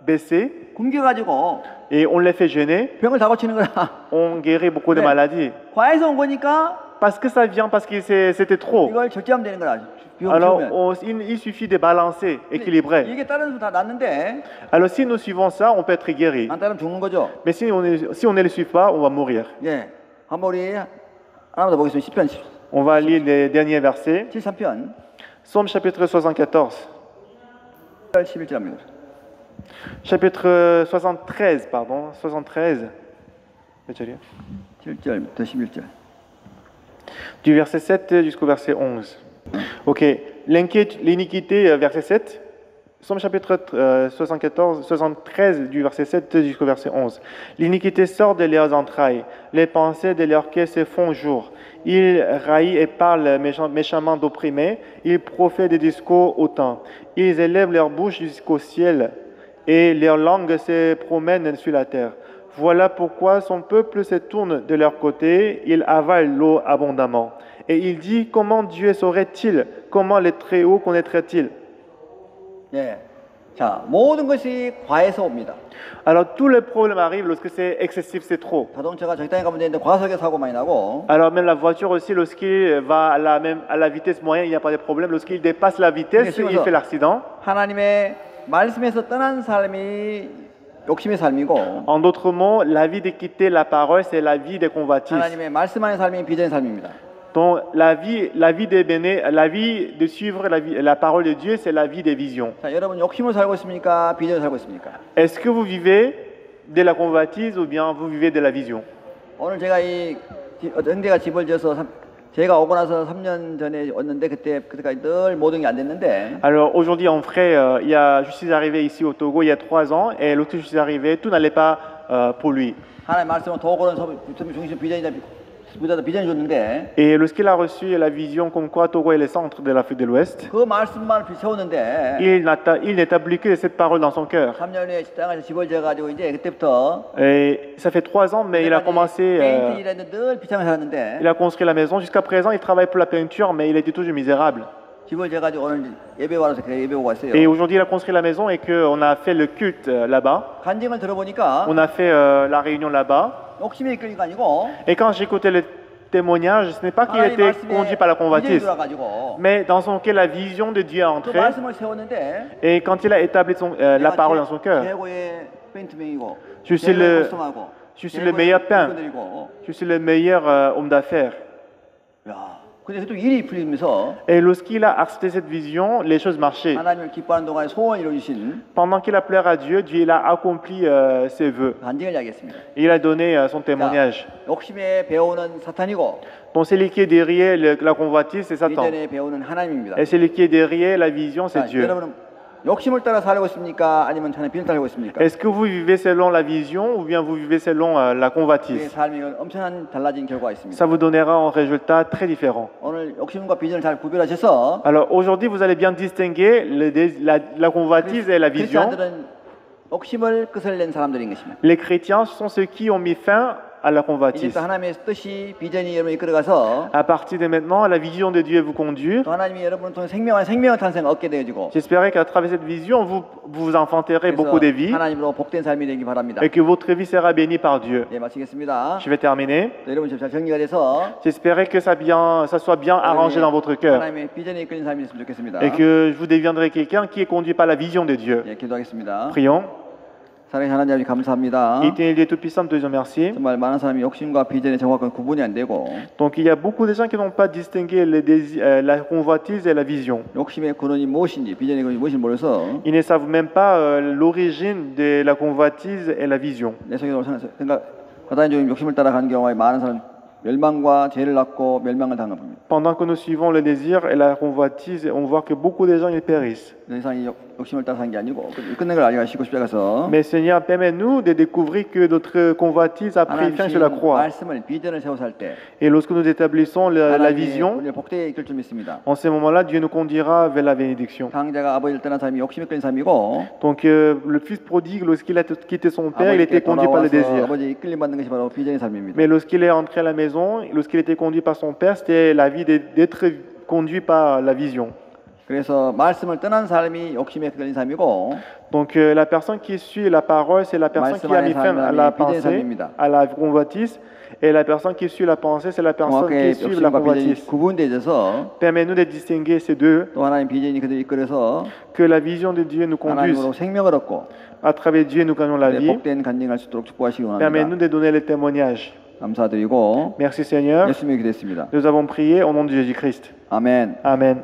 baisser, 굶겨가지고 et on les fait jeûner. 병을 다 고치는 거라. On guérit beaucoup de 네. maladies. 과에서 온 거니까 Parce que ça vient, parce que c'était trop. 이걸 절제하면 되는 거라. Alors 비우면. il suffit de balancer, équilibrer. 이게 다른 수 다 낫는데 Alors si nous suivons ça, on peut être guéri. 안 따르면 죽는 거죠. Mais si on ne le suit pas, on va mourir. 예. 한번 우리 하나만 더 보겠습니다. 10편 On va lire les derniers versets. 73편 Psaume chapitre 74. 11절입니다. Chapitre 73, pardon. 73. 7절부터 11절. Du verset 7 jusqu'au verset 11. Ok, l'iniquité, verset 7. Psaume chapitre 73, du verset 7 jusqu'au verset 11. L'iniquité sort de leurs entrailles, les pensées de leur cœur se font jour. Ils raillent et parlent méchamment d'opprimés, ils profitent des discours hautains. Ils élèvent leur bouche jusqu'au ciel, et leur langue se promène sur la terre. Voilà pourquoi son peuple se tourne de leur côté, il avale l'eau abondamment. Et il dit, comment Dieu saurait-il? Comment le Très-Haut connaîtrait-il? 예. 자, 모든 것이 과에서 옵니다. Alors tous les problèmes arrivent lorsque c'est excessif, c'est trop. 자동차가 적당히 가면 되는데 과속에 사고 많이 나고 Alors même la voiture aussi, lorsqu'il va à la vitesse moyenne, il n'y a pas de problème. Lorsqu'il dépasse la vitesse, il fait l'accident. 하나님의 말씀에서 떠난 삶이 욕심의 삶이고 En d'autres mots, la vie de quitter la parole, c'est la vie des convoitises. 하나님의 말씀 안의 삶이 비전의 삶입니다. Donc la vie de suivre la parole de Dieu, c'est la vie des visions. 자, 여러분 욕심을 살고 있습니까? 비전을 살고 있습니까? Est-ce que vous vivez de la convoitise ou bien vous vivez de la vision? 오늘 제가 이 형제가 집을 지어서 제가 오고 나서 3년 전에 왔는데 그때까지 늘 모든 게 안 됐는데 Alors aujourd'hui en vrai, je suis arrivé ici au Togo il y a 3 ans et lorsque je suis arrivé, tout n'allait pas pour lui. 하나님 말씀은 도구는 중심 비전이 줬는데 Et lorsqu'il a reçu la vision comme quoi Togo est le centre de l'Afrique de l'Ouest, 그 말씀만 세웠는데 il n'établit que cette parole dans son cœur. 3년 후에 땅에서 집을 지어가지고 이제 그때부터 Et ça fait 3 ans, mais il a commencé, 페인트 일했는데 늘 비참하게 살았는데 il a construit la maison. Jusqu'à présent, il travaille pour la peinture, mais il était toujours misérable. 집을 지어가지고 오늘 예배 와서 그래 예배 오고 왔어요. Et aujourd'hui, il a construit la maison et qu'on a fait le culte là-bas. 간증을 들어보니까 On a fait la réunion là-bas. 욕심이 이끌린 거 아니고 Et quand j'écoutais le témoignage, ce n'est pas qu'il 하나님 était 말씀에 conduit par la 비전이 convoitise, 들어가지고 mais dans son cœur, la vision de Dieu est 그 entrée. 말씀을 세웠는데 Et quand il a établi la parole dans son cœur, 최고의 페인트맨이고 je suis le meilleur peintre, je suis le meilleur homme d'affaires. 야, 근데 또 일이 풀리면서 Et lorsqu'il a accepté cette vision, les choses marchaient. 하나님을 기뻐하는 동안에 소원 이루어주신 Pendant qu'il a pleuré à Dieu, Dieu il a accompli ses vœux. 간증을 이야기했습니다. Et il a donné son témoignage. 욕심에 배우는 사탄이고 Donc celui qui est derrière la convoitise, c'est Satan. 비전에 배우는 하나님입니다. Et celui qui est derrière la vision, c'est 자, Dieu. 여러분은 욕심을 따라 살고 있습니까? 아니면 하나님 비전을 살고 있습니까? Est-ce que vous vivez selon la vision ou bien vous vivez selon la 우리의 convoitise? 삶이 엄청난 달라진 결과가 있습니다. Ça vous donnera un résultat très différent. 오늘 욕심과 비전을 잘 구별하셔서 Alors aujourd'hui, vous allez bien distinguer la convoitise et la vision. 크리스찬들은 욕심을 끝을 낸 사람들인 것입니다. Les chrétiens sont ceux qui ont mis fin à la convoitise. 이제부터 하나님의 뜻이 비전이 여러분을 이끌어가서 À partir de maintenant, la vision de Dieu vous conduire. 또 하나님이 여러분을 통해 생명의 탄생을 얻게 되어지고 J'espère qu'à travers cette vision, vous enfanterez beaucoup de vies 하나님으로 복된 삶이 되기 바랍니다. et que votre vie sera bénie par Dieu. 네, 마치겠습니다. Je vais terminer. 또 여러분 잘 정리가 돼서 J'espère que ça soit bien arrangé dans votre cœur 하나님의 비전에 이끌린 삶이 됐으면 좋겠습니다. et que vous deviendrez quelqu'un qui est conduit par la vision de Dieu. 예, 기도하겠습니다. Prions. 사랑의 하나님 아버지 감사합니다. Éternel Dieu Tout-Puissant, nous te disons merci. 정말 많은 사람이 욕심과 비전의 정확한 구분이 안 되고 Donc il y a beaucoup de gens qui n'ont pas distingué la convoitise et la vision. 욕심의 근원이 무엇인지 비전의 근원이 무엇인지 몰라서 Ils ne savent même pas l'origine de la convoitise et la vision. 내 속에 생각 사단적인 욕심을 따라가는 경우에 많은 사람 멸망과 죄를 낳고 멸망을 당합니다. Pendant que nous suivons le désir et la convoitise, on voit que beaucoup de gens ils périssent. 더 이상 이 욕심을 따라 사는 게 아니고 끝낸 걸 알기가 싶어서 Mais Seigneur, permets-nous de découvrir que notre convoitise a pris fin sur la 하나님 croix. 말씀을 비전을 세워서 할 때 Et lorsque nous établissons la vision, 우리를 복되게 이끌 줄 믿습니다. en ce moment-là, Dieu nous conduira vers la bénédiction. 강자가 아버지를 떠난 사람이 욕심에 끌린 사람이고 Donc le fils prodigue, lorsqu'il a quitté son père, il était conduit par le désir. 아버지 이끌림 받는 것이 바로 비전의 삶입니다. Mais lorsqu'il est entré à la maison, lorsqu'il était conduit par son père, c'était la vie d'être conduit par la vision. 그래서 말씀을 떠난 사람이 욕심에 끌린 사람이고 Donc la personne qui suit la parole, c'est la personne qui a mis fin à la pensée, à la convoitise. Et la personne qui suit la pensée, c'est la personne qui 정확하게 suit la 욕심과 비전이 convoitise. 구분되어서 Permets-nous de distinguer ces deux, 또 하나님 비전이 그들을 이끌어서 que la vision de Dieu nous conduise. 하나님으로 생명을 얻고 À travers Dieu, nous gagnons la vie. 복된 간증할 수 있도록 축복하시기 Permets-nous 원합니다. de donner le témoignage. 감사드리고 Merci Seigneur. 예수님의 기도했습니다. Nous avons prié au nom de Jésus-Christ. 아멘. Amen.